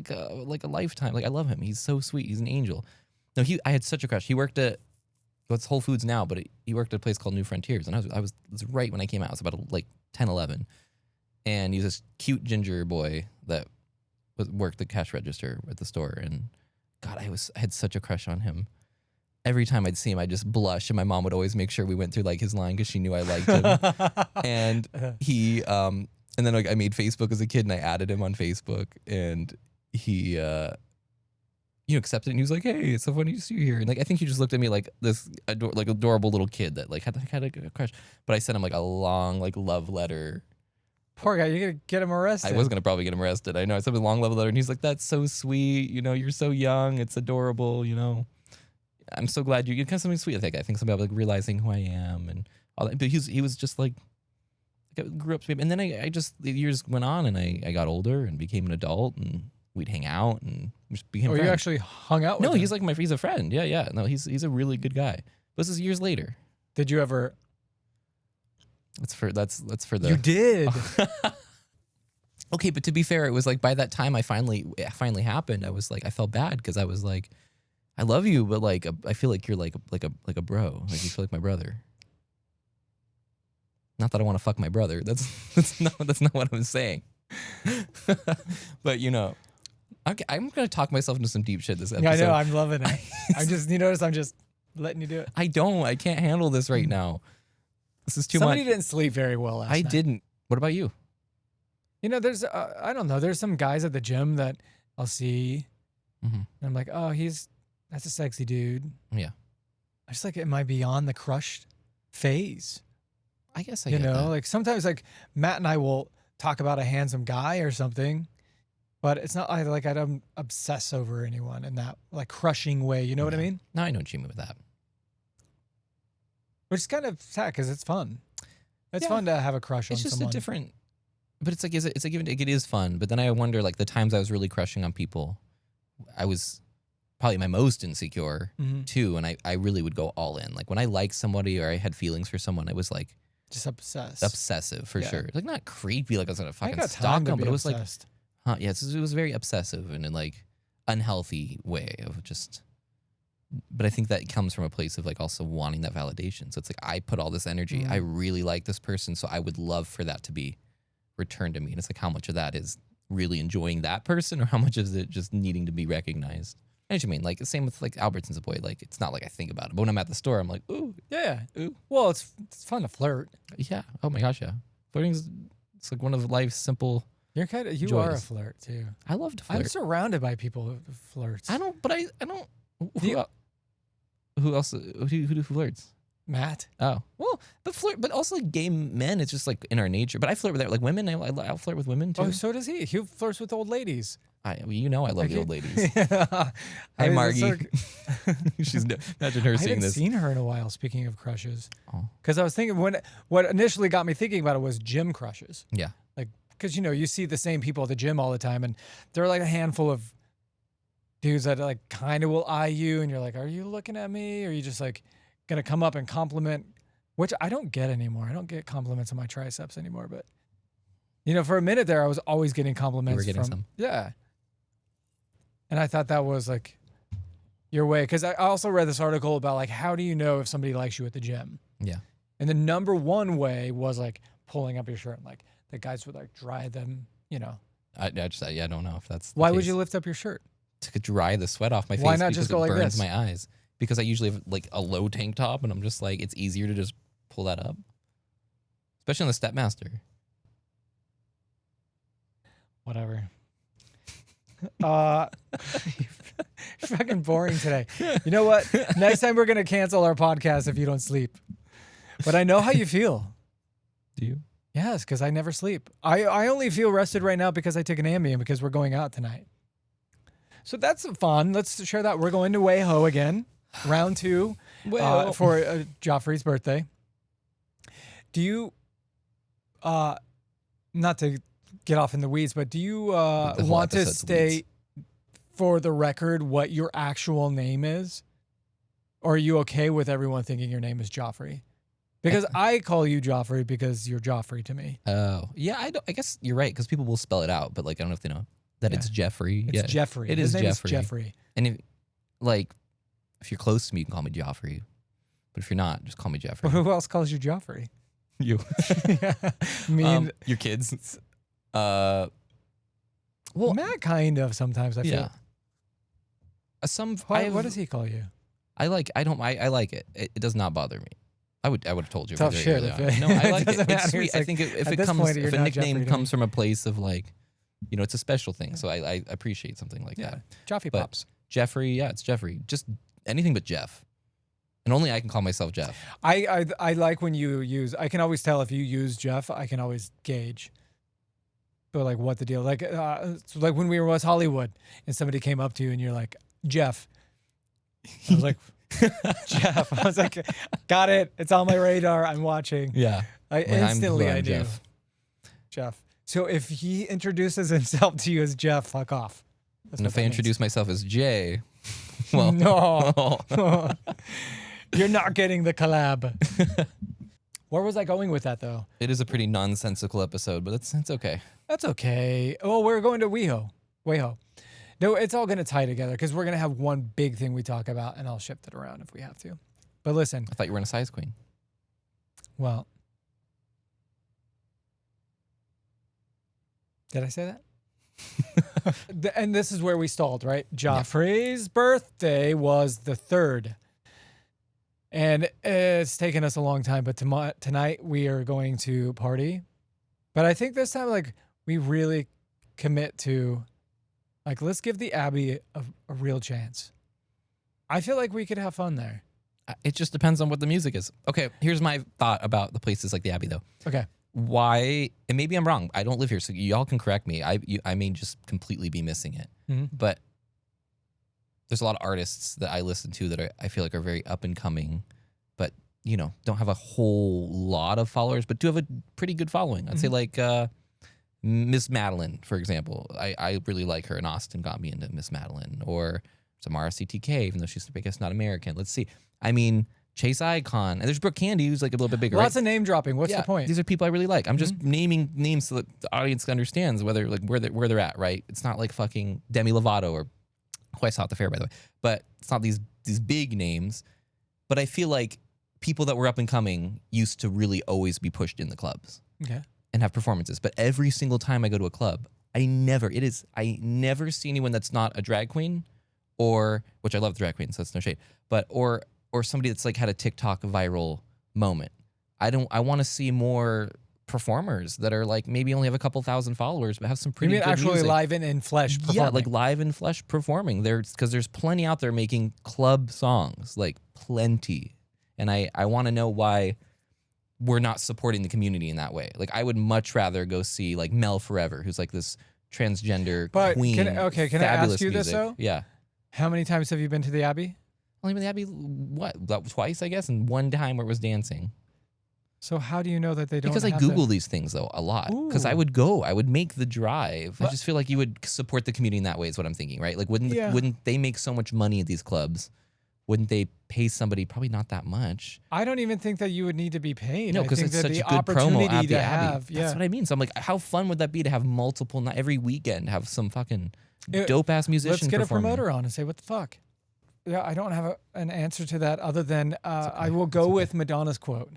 a lifetime. Like I love him. He's so sweet. He's an angel. No, I had such a crush. He worked at it's Whole Foods now, but he worked at a place called New Frontiers, and it was right when I came out. I was about like 10, 11, and he was this cute ginger boy that worked the cash register at the store, and God, I had such a crush on him. Every time I'd see him, I'd just blush, and my mom would always make sure we went through like his line because she knew I liked him. And he, and then like I made Facebook as a kid, and I added him on Facebook, and he, accepted it, and he was like, "Hey, it's so funny to see you here." And like I think he just looked at me like this adorable little kid that like had a crush. But I sent him like a long like love letter. Poor guy, you're gonna get him arrested. I was gonna probably get him arrested. I know. I sent him a long love letter, and he's like, "That's so sweet. You're so young. It's adorable. I'm so glad you kind of something sweet." I think something about like realizing who I am and all that. But he was just like I grew up to be, and then I just the years went on, and I got older and became an adult, and we'd hang out and we just became friends. You actually hung out with No, him? he's like he's a friend. Yeah. No, he's a really good guy. But this is years later. Did you ever? That's for the. You did. Okay, but to be fair, it was like by that time it finally happened. I was like I felt bad because I was like, I love you, but like I feel like you're like a bro. Like you feel like my brother. Not that I want to fuck my brother. That's not what I'm saying. But okay, I'm gonna talk myself into some deep shit this episode. Yeah, I know. I'm loving it. I'm just, you notice, I'm just letting you do it. I can't handle this right now. This is too Somebody much. didn't sleep very well last night. didn't. What about you? There's, I don't know. There's some guys at the gym that I'll see, Mm-hmm. and I'm like, oh, that's a sexy dude. Yeah. I just like, am I beyond the crush phase? I guess I get that. Like sometimes like Matt and I will talk about a handsome guy or something, but it's not like I don't obsess over anyone in that like crushing way. You know what I mean? No, I know what you mean with that. Which is kind of sad because it's fun. It's Yeah. fun to have a crush on It's just someone. a different. But it's like it's a give and take. It is fun, but then I wonder like the times I was really crushing on people, I was probably my most insecure Mhm. too, and I really would go all in. Like when I liked somebody or I had feelings for someone, I was like Just obsessed. obsessive for Yeah. sure. Like not creepy, like I was gonna I fucking got stalk time to them, be but it was like, obsessed. it was very obsessive and in like unhealthy way of just. But I think that comes from a place of like also wanting that validation. So it's like I put all this energy. I really like this person, so I would love for that to be returned to me. And it's like how much of that is really enjoying that person, or how much is it just needing to be recognized? I know what you mean. Like the same with like Albertsons boy. Like it's not like I think about it, but when I'm at the store, I'm like, ooh, Yeah. ooh, Well, it's fun to flirt. yeah. Oh my gosh, yeah. Flirting's it's like one of life's simple. You are a Joys. flirt too. I love to I'm flirt. surrounded by people who flirts. I don't. But I don't. You- Who else? Who flirts? Matt. Oh well, but also like gay men. It's just like in our nature. But I flirt with like women. I'll flirt with women too. Oh, so does he. He flirts with old ladies. I love Like the he- old ladies. Yeah. Hi, it's Margie. so- She's imagine her I seeing haven't this. seen her in a while. Speaking of crushes, Oh. because I was thinking what initially got me thinking about it was gym crushes. Yeah. Like, because you see the same people at the gym all the time, and they're like a handful of dudes that like kind of will eye you, and you're like, are you looking at me? Or are you just like gonna come up and compliment? Which I don't get anymore. I don't get compliments on my triceps anymore. But for a minute there, I was always getting compliments. You were getting from, some. Yeah. And I thought that was like your way, because I also read this article about like how do you know if somebody likes you at the gym? Yeah. And the number one way was like pulling up your shirt, and like the guys would like dry them. I don't know if that's. Why would you lift up your shirt? to dry the sweat off my face? Why not because just it go like burns this? my eyes? Because I usually have like a low tank top, and I'm just like it's easier to just pull that up, especially on the Stepmaster. Whatever. You're fucking boring today. You know what? Next time we're gonna cancel our podcast if you don't sleep. But I know how you feel. Do you? Yes, because I never sleep. I only feel rested right now because I took an Ambien because we're going out tonight. So that's fun. Let's share that. We're going to Wayho again, round 2, Well, for Joffrey's birthday. Do you? not to get off in the weeds, but do you The whole want to episode's state weeds. for the record what your actual name is? Or are you okay with everyone thinking your name is Joffrey? Because I call you Joffrey because you're Joffrey to me. Oh, yeah. I guess you're right because people will spell it out, but like I don't know if they know that it's Jeffrey. It's Jeffrey. His name is Jeffrey. And if you're close to me, you can call me Joffrey. But if you're not, just call me Jeffrey. But who else calls you Joffrey? You. Yeah. I mean, your kids. well, Matt kind of sometimes. I feel. Yeah. What does he call you? I like it. It does not bother me. I would have told you. Tough very shit. early If on. No, I like it. doesn't It's matter. sweet. It's I like, think if at it this comes, point, if you're a not nickname Jeffrey to comes me. from a place of like, it's a special thing. So I appreciate something like Yeah, that. Joffrey But Pops. Jeffrey, yeah, it's Jeffrey. Just anything but Jeff. And only I can call myself Jeff. I like when you use. I can always tell if you use Jeff. I can always gauge. But like, what the deal? Like, so like when we were in West Hollywood and somebody came up to you and you're like, Jeff. I was like, Jeff. I was like, got it. It's on my radar. I'm watching. Yeah. I instantly I'm I knew. Jeff. So if he introduces himself to you as Jeff, fuck off. That's And what if I that means. introduce myself as Jay, well, No. You're not getting the collab. Where was I going with that though? it is a pretty nonsensical episode, but it's okay. That's okay. Oh, we're going to WeHo. No, it's all going to tie together because we're going to have one big thing we talk about, and I'll shift it around if we have to. But listen, I thought you were in a size queen. well, did I say that? And this is where we stalled, right? Joffrey's birthday was the 3rd. And it's taken us a long time, but tonight we are going to party. But I think this time, like, we really commit to, like, let's give the Abbey a real chance. I feel like we could have fun there. It just depends on what the music is. Okay, here's my thought about the places like the Abbey, though. Okay. Why? And maybe I'm wrong. I don't live here, so y'all can correct me. I may just completely be missing it. Mhm. But there's a lot of artists that I listen to that I feel like are very up and coming, but don't have a whole lot of followers, but do have a pretty good following. I'd say like Miss Madeline, for example. I really like her, and Austin got me into Miss Madeline, or Samara CTK, even though she's, I guess, not American. Let's see. I mean, Chase Icon, and there's Brooke Candy, who's like a little bit bigger. Lots right? of name dropping. What's the point? These are people I really like. I'm just naming names so that the audience understands whether like where they're at, right? It's not like fucking Demi Lovato or who I saw at the fair, by the way. But it's not these big names. But I feel like people that were up and coming used to really always be pushed in the clubs Okay. and have performances. But every single time I go to a club, I never see anyone that's not a drag queen, or which I love drag queens, so that's no shade. But or somebody that's like had a TikTok viral moment. I want to see more performers that are like maybe only have a couple thousand followers but have some You pretty mean good actually music. live and in flesh performing? Yeah, like live in flesh performing. Because there's plenty out there making club songs, like plenty. And I want to know why we're not supporting the community in that way. Like I would much rather go see like Mel Forever, who's like this transgender But queen. can I ask fabulous you this, music. though? Yeah. How many times have you been to the Abbey? Only been the Abbey, twice, I guess, and one time where it was dancing. So how do you know that they don't Because I have Google these things, though, a lot. Because I Ooh. would go. I would make the drive. I But- just feel like you would support the community in that way is what I'm thinking, right? Like, wouldn't they make so much money at these clubs? Wouldn't they pay somebody probably not that much? I don't even think that you would need to be paid. No, I because think it's that such the a good promo opportunity at the to Abbey. have, That's what I mean. So I'm like, how fun would that be to have multiple, not every weekend, have some fucking dope-ass musician Let's get performing? a promoter on and say, what the fuck? Yeah, I don't have an answer to that other than I will go with Madonna's quote.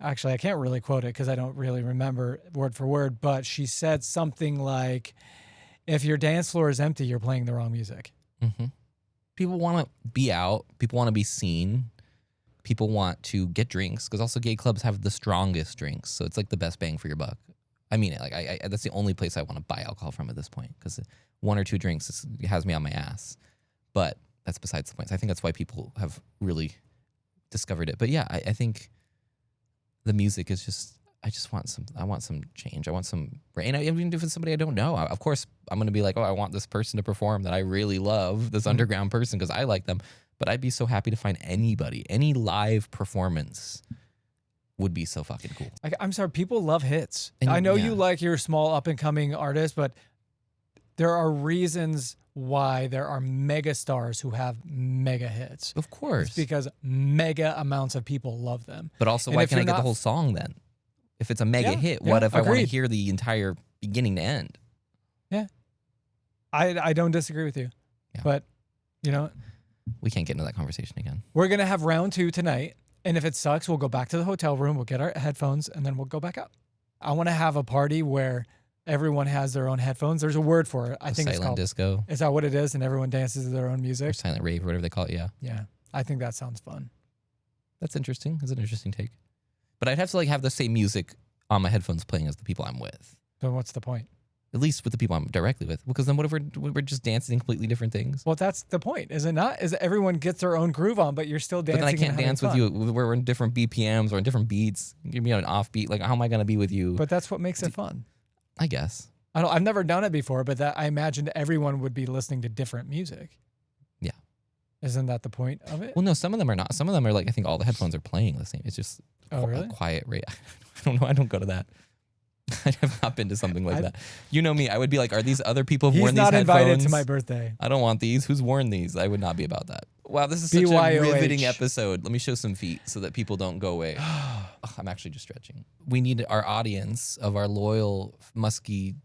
Actually, I can't really quote it because I don't really remember word for word, but she said something like, if your dance floor is empty, you're playing the wrong music. Mm-hmm. People want to be out. People want to be seen. People want to get drinks because also gay clubs have the strongest drinks. So it's like the best bang for your buck. I mean it. Like I that's the only place I want to buy alcohol from at this point because 1 or 2 drinks has me on my ass. But that's besides the point. So I think that's why people have really discovered it. But yeah, I think the music is just, I want some change. I want some, and even if it's somebody I don't know, of course I'm going to be like, oh, I want this person to perform that I really love, this underground person, because I like them. But I'd be so happy to find anybody, any live performance would be so fucking cool. I'm sorry, people love hits. And I know yeah. you like your small up and coming artists, but there are reasons why there are mega stars who have mega hits. Of course. It's because mega amounts of people love them. But also, And why if can't I you're get the not- whole song then? If it's a mega Yeah, hit, yeah, what if I want to agreed. hear the entire beginning to end? I don't disagree with you. Yeah. But, you know, We can't get into that conversation again. we're going to have round 2 tonight. And if it sucks, we'll go back to the hotel room. We'll get our headphones and then we'll go back up. I want to have a party where everyone has their own headphones. There's a word for it. I think it's Silent called. disco Is that what it is? And everyone dances to their own or music? silent rave or whatever they call it. Yeah. Yeah. I think that sounds fun. That's interesting. That's an interesting take. But I'd have to like have the same music on my headphones playing as the people I'm with. So what's the point? At least with the people I'm directly with. Because then what if we're just dancing completely different things? Well, that's the point, is it not? Is that everyone gets their own groove on, but you're still But dancing. then I can't and having dance with fun. you. We're in different BPMs or in different beats. Give me an offbeat. Like, how am I going to be with you? But that's what makes it fun. I guess. I've never done it before, but I imagined everyone would be listening to different music. Yeah. Isn't that the point of it? Well, no, some of them are not. Some of them are like, I think all the headphones are playing the same. It's just Oh, really? a quiet rate. I don't know. I don't go to that. I have not been to something like that. You know me. I would be like, are these other people who've He's worn these not headphones? invited to my birthday. I don't want these. Who's worn these? I would not be about that. Wow, this is such a BYOH. riveting episode. Let me show some feet so that people don't go away. Oh, I'm actually just stretching. We need our audience of our loyal musketeers.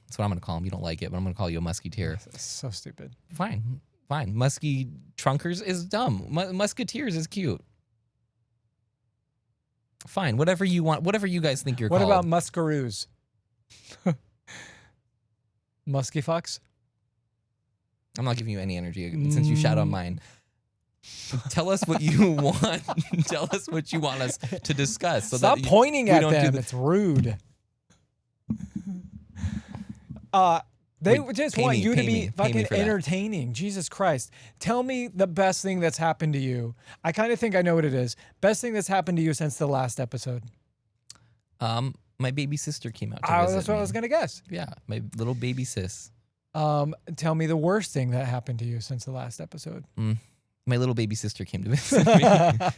That's what I'm going to call them. You don't like it, but I'm going to call you a musketeer. So stupid. Fine. Musky trunkers is dumb. Musketeers is cute. Fine. Whatever you want. Whatever you guys think you're What called. about muscaroos? Musky fucks? I'm not giving you any energy since you shat on mine. Tell us what you want. Tell us what you want us to discuss. So Stop that pointing we at don't do them. the- It's rude. They Wait, just pay want me, you to pay be me, pay me fucking for that. entertaining. Jesus Christ. Tell me the best thing that's happened to you. I kind of think I know what it is. Best thing that's happened to you since the last episode. My baby sister came out to visit That's what me. I was going to guess. Yeah, my little baby sis. Tell me the worst thing that happened to you since the last episode. My little baby sister came to visit me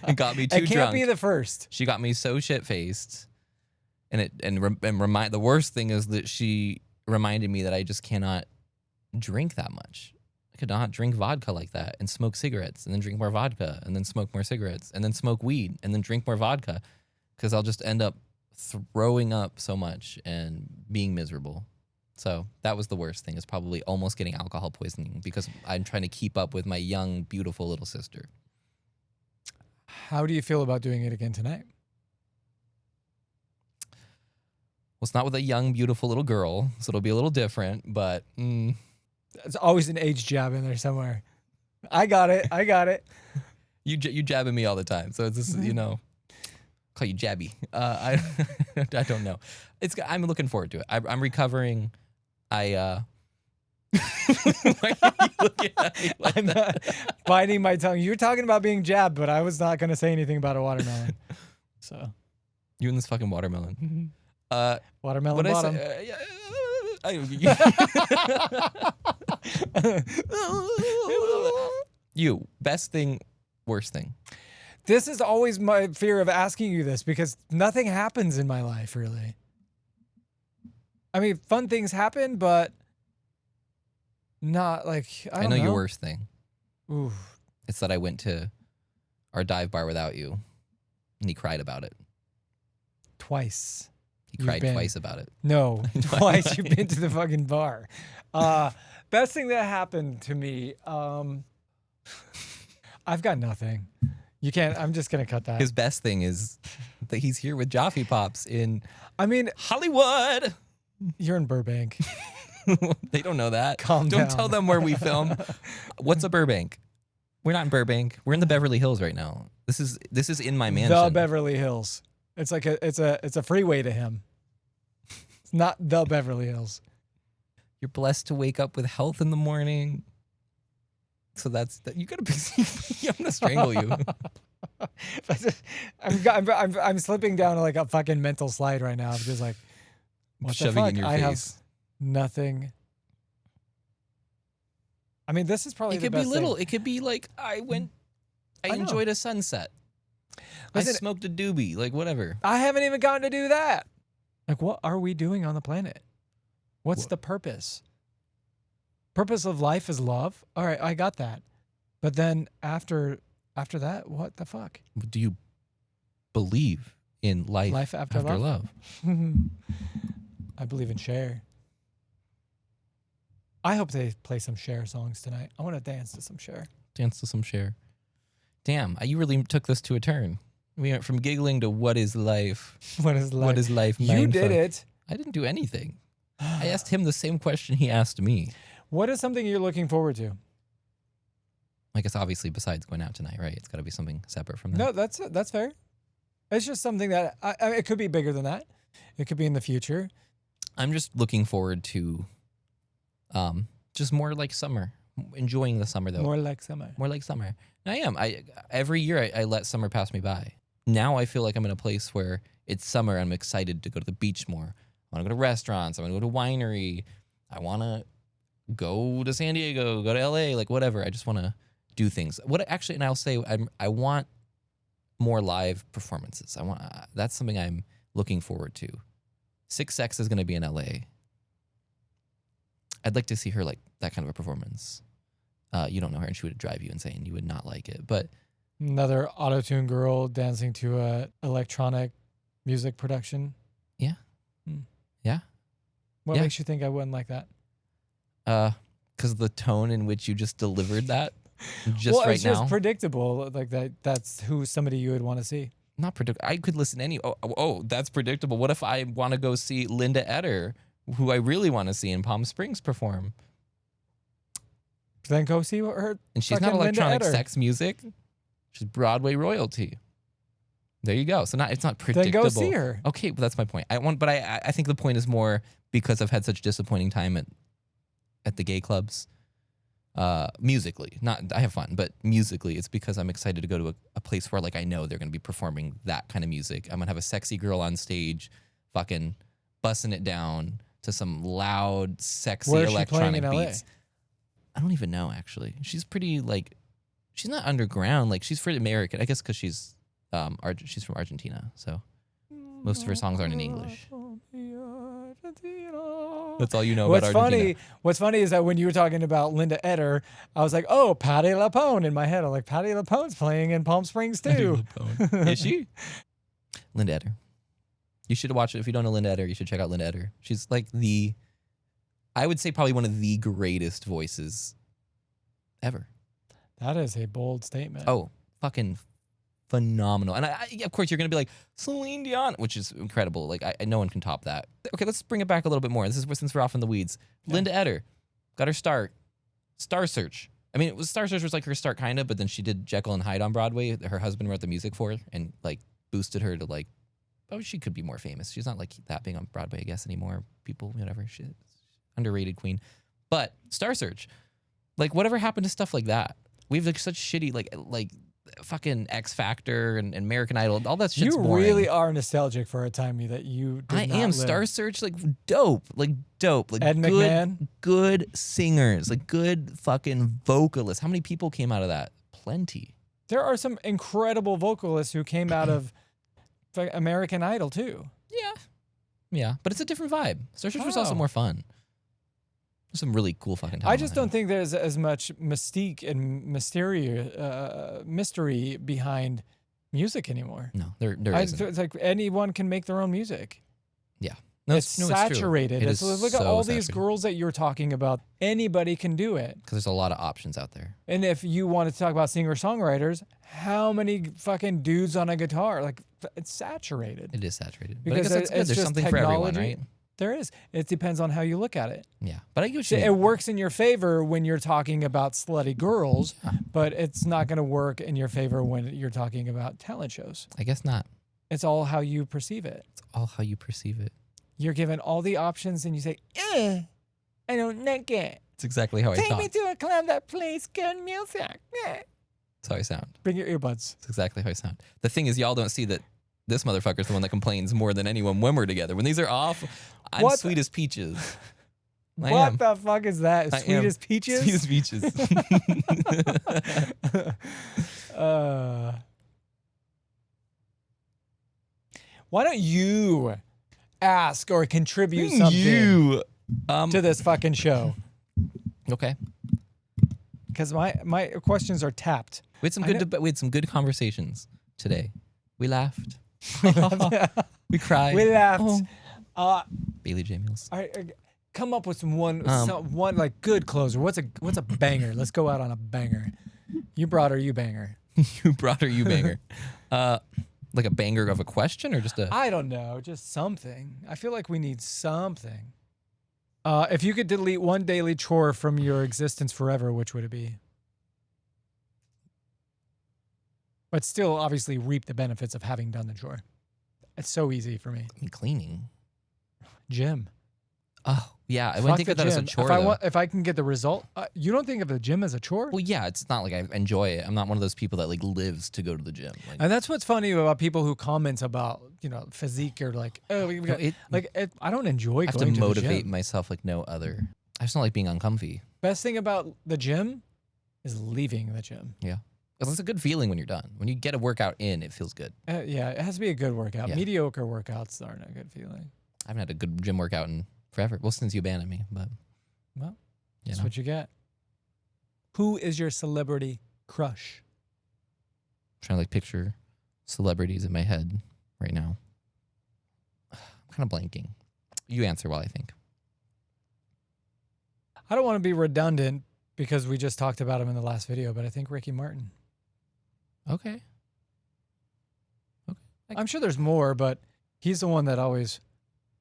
and got me too It can't drunk. be the first. She got me so shit faced, the worst thing is that she reminded me that I just cannot drink that much. I could not drink vodka like that and smoke cigarettes and then drink more vodka and then smoke more cigarettes and then smoke weed and then drink more vodka because I'll just end up throwing up so much and being miserable. So that was the worst thing, is probably almost getting alcohol poisoning because I'm trying to keep up with my young, beautiful little sister. How do you feel about doing it again tonight? Well, it's not with a young, beautiful little girl, so it'll be a little different, but There's always an age jab in there somewhere. I got it. you jabbing me all the time, so it's just, call you Jabby. I don't know. I'm looking forward to it. I'm recovering. Why are you looking at me like I'm that? not biting my tongue. You're talking about being jabbed, but I was not going to say anything about a watermelon. So, You and this fucking watermelon. watermelon What I bottom. say? You best thing, worst thing. This is always my fear of asking you this because nothing happens in my life, really. I mean, fun things happen, but not like, I don't know your worst thing. Ooh. It's that I went to our dive bar without you, and he cried about it. Twice. He You've cried been. twice about it. No, twice you've been to the fucking bar. Best thing that happened to me. I've got nothing. You can't. I'm just gonna cut that. His best thing is that he's here with Jaffe Pops in I mean, Hollywood. you're in Burbank. They don't know that. Calm Don't down. tell them where we film. What's a Burbank? We're not in Burbank. We're in the Beverly Hills right now. This is in my mansion. The Beverly Hills. It's like it's a freeway to him. It's not the Beverly Hills. You're blessed to wake up with health in the morning. So that's that. You gotta be. I'm gonna strangle you. I'm slipping down like a fucking mental slide right now. I'm just like, what Shoving the fuck? in your I have face. nothing. I mean, this is probably It the could be best little. thing. It could be like I I know. enjoyed a sunset. Listen, I smoked a doobie, like whatever. I haven't even gotten to do that. Like, what are we doing on the planet? What's the purpose? Purpose of life is love. All right, I got that. But then after that, what the fuck? Do you believe in life after love? I believe in Cher. I hope they play some Cher songs tonight. I want to dance to some Cher. Dance to some Cher. Damn, you really took this to a turn. We went from giggling to what is life? What is life? What is life? You did it. I didn't do anything. I asked him the same question he asked me. What is something you're looking forward to? I guess obviously besides going out tonight, right? It's got to be something separate from that. No, that's fair. It's just something that I mean, it could be bigger than that. It could be in the future. I'm just looking forward to just more like summer. Enjoying the summer though. More like summer. More like summer. And I am. Every year I let summer pass me by. Now I feel like I'm in a place where it's summer. I'm excited to go to the beach more. I want to go to restaurants. I want to go to winery. I want to go to San Diego, go to LA, like whatever. I just want to do things. And I'll say I want more live performances. That's something I'm looking forward to. 6X is going to be in LA. I'd like to see her like that kind of a performance. You don't know her, and she would drive you insane. You would not like it. But another auto-tune girl dancing to a electronic music production. Yeah. Yeah. What makes you think I wouldn't like that? Because the tone in which you just delivered that just it's now. just predictable. Like that's who somebody you would want to see. Not predictable. I could listen to any. Oh, that's predictable. What if I want to go see Linda Eder, who I really want to see in Palm Springs perform? Then go see her. And she's not electronic sex music. She's Broadway royalty. There you go. So it's not predictable. Then go see her. Okay, but that's my point. I think the point is more because I've had such disappointing time at the gay clubs. Musically, I have fun, but musically, it's because I'm excited to go to a place where like I know they're going to be performing that kind of music. I'm gonna have a sexy girl on stage, fucking bussing it down to some loud, sexy electronic beats. I don't even know actually. She's pretty like, she's not underground. Like she's pretty American, I guess, because she's from Argentina, so most of her songs aren't in English. That's all you know about Argentina. What's funny is that when you were talking about Linda Eder, I was like, oh, Patti LuPone in my head. I'm like, Patti LuPone's playing in Palm Springs too. Is she? Linda Eder. You should watch it. If you don't know Linda Eder, you should check out Linda Eder. She's like I would say probably one of the greatest voices ever. That is a bold statement. Oh, fucking phenomenal. And of course, you're going to be like, Celine Dion, which is incredible. Like, no one can top that. Okay, let's bring it back a little bit more. Since we're off in the weeds. Yeah. Linda Eder got her start. Star Search. I mean, Star Search was like her start, kind of, but then she did Jekyll and Hyde on Broadway. Her husband wrote the music for her and like boosted her to like, oh, she could be more famous. She's not like that being on Broadway, I guess, anymore. People, whatever. She's underrated queen. But Star Search, like, whatever happened to stuff like that? We have like such shitty like fucking X Factor and American Idol. All that shit's boring. You really are nostalgic for a time that you did not am. live. Star Search, like dope. Like Ed McMahon. Good singers, like good fucking vocalists. How many people came out of that? Plenty. There are some incredible vocalists who came out of American Idol too. Yeah, but it's a different vibe. Star Search was also more fun. There's some really cool fucking talent. I just don't think there's as much mystique and mystery behind music anymore. No, there isn't. It's like anyone can make their own music. Yeah. It's saturated. Look at all these girls that you're talking about. Anybody can do it. Because there's a lot of options out there. And if you want to talk about singer-songwriters, how many fucking dudes on a guitar? Like, it's saturated. It is saturated. Because but I guess that's good. There's something for everyone, right? There is. It depends on how you look at it. Yeah. But I get it works in your favor when you're talking about slutty girls, but it's not going to work in your favor when you're talking about talent shows. I guess not. It's all how you perceive it. It's all how you perceive it. You're given all the options and you say, I don't like it. It's exactly how I talk. Take me to a club that plays good music. That's how I sound. Bring your earbuds. That's exactly how I sound. The thing is, y'all don't see that this motherfucker's the one that complains more than anyone when we're together. When these are off, I'm sweet as peaches. What the fuck is that? Sweet as peaches? Sweet as peaches. Why don't you ask or contribute something You. to this fucking show? Okay. Because my questions are tapped. We had some we had some good conversations today. We laughed. We cried. We laughed. Oh. Bailey J. Mills. All right, come up with one like good closer. What's a banger? Let's go out on a banger. You brought her, you banger. You brought her, you banger. Like a banger of a question or just a... I don't know, just something. I feel like we need something. If you could delete one daily chore from your existence forever, which would it be? But still, obviously, reap the benefits of having done the chore. It's so easy for me. I mean, cleaning. Gym. Oh, yeah. I wouldn't think of that as a chore, if I can get the result, you don't think of the gym as a chore? Well, yeah, it's not like I enjoy it. I'm not one of those people that like lives to go to the gym. Like, And that's what's funny about people who comment about, physique or like, oh, I don't enjoy I have going to to the motivate gym. myself like no other. I just don't like being uncomfy. Best thing about the gym is leaving the gym. Yeah. It's a good feeling when you're done. When you get a workout in, it feels good. Yeah, it has to be a good workout. Yeah. Mediocre workouts aren't a good feeling. I haven't had a good gym workout in forever. Well, since you abandoned me, but Well, that's what you get. Who is your celebrity crush? I'm trying to like picture celebrities in my head right now. I'm kind of blanking. You answer while I think. I don't want to be redundant because we just talked about him in the last video, but I think Ricky Martin. Okay. I'm sure there's more, but he's the one that always,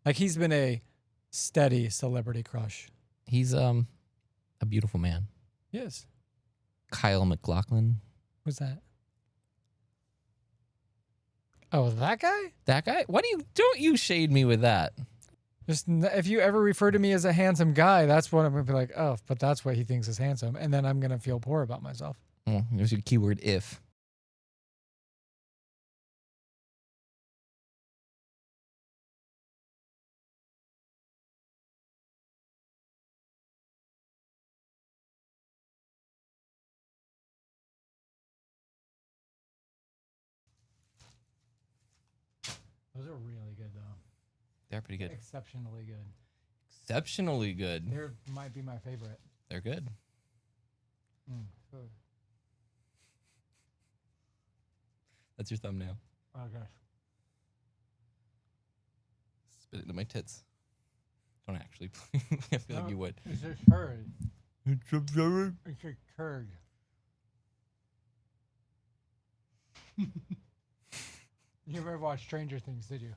like, he's been a steady celebrity crush. He's a beautiful man. Yes. Kyle MacLachlan. Who's that? Oh, that guy? That guy? Don't you shade me with that? Just if you ever refer to me as a handsome guy, that's what I'm gonna be like. Oh, but that's what he thinks is handsome, and then I'm gonna feel poor about myself. Well, there's your keyword if. Those are really good, though. They're pretty good. Exceptionally good. Exceptionally good. They might be my favorite. They're good. Food. That's your thumbnail. Okay. Spit it into my tits. Don't actually. I feel like you would. It's a curd. It's a curd. You never watched Stranger Things, did you?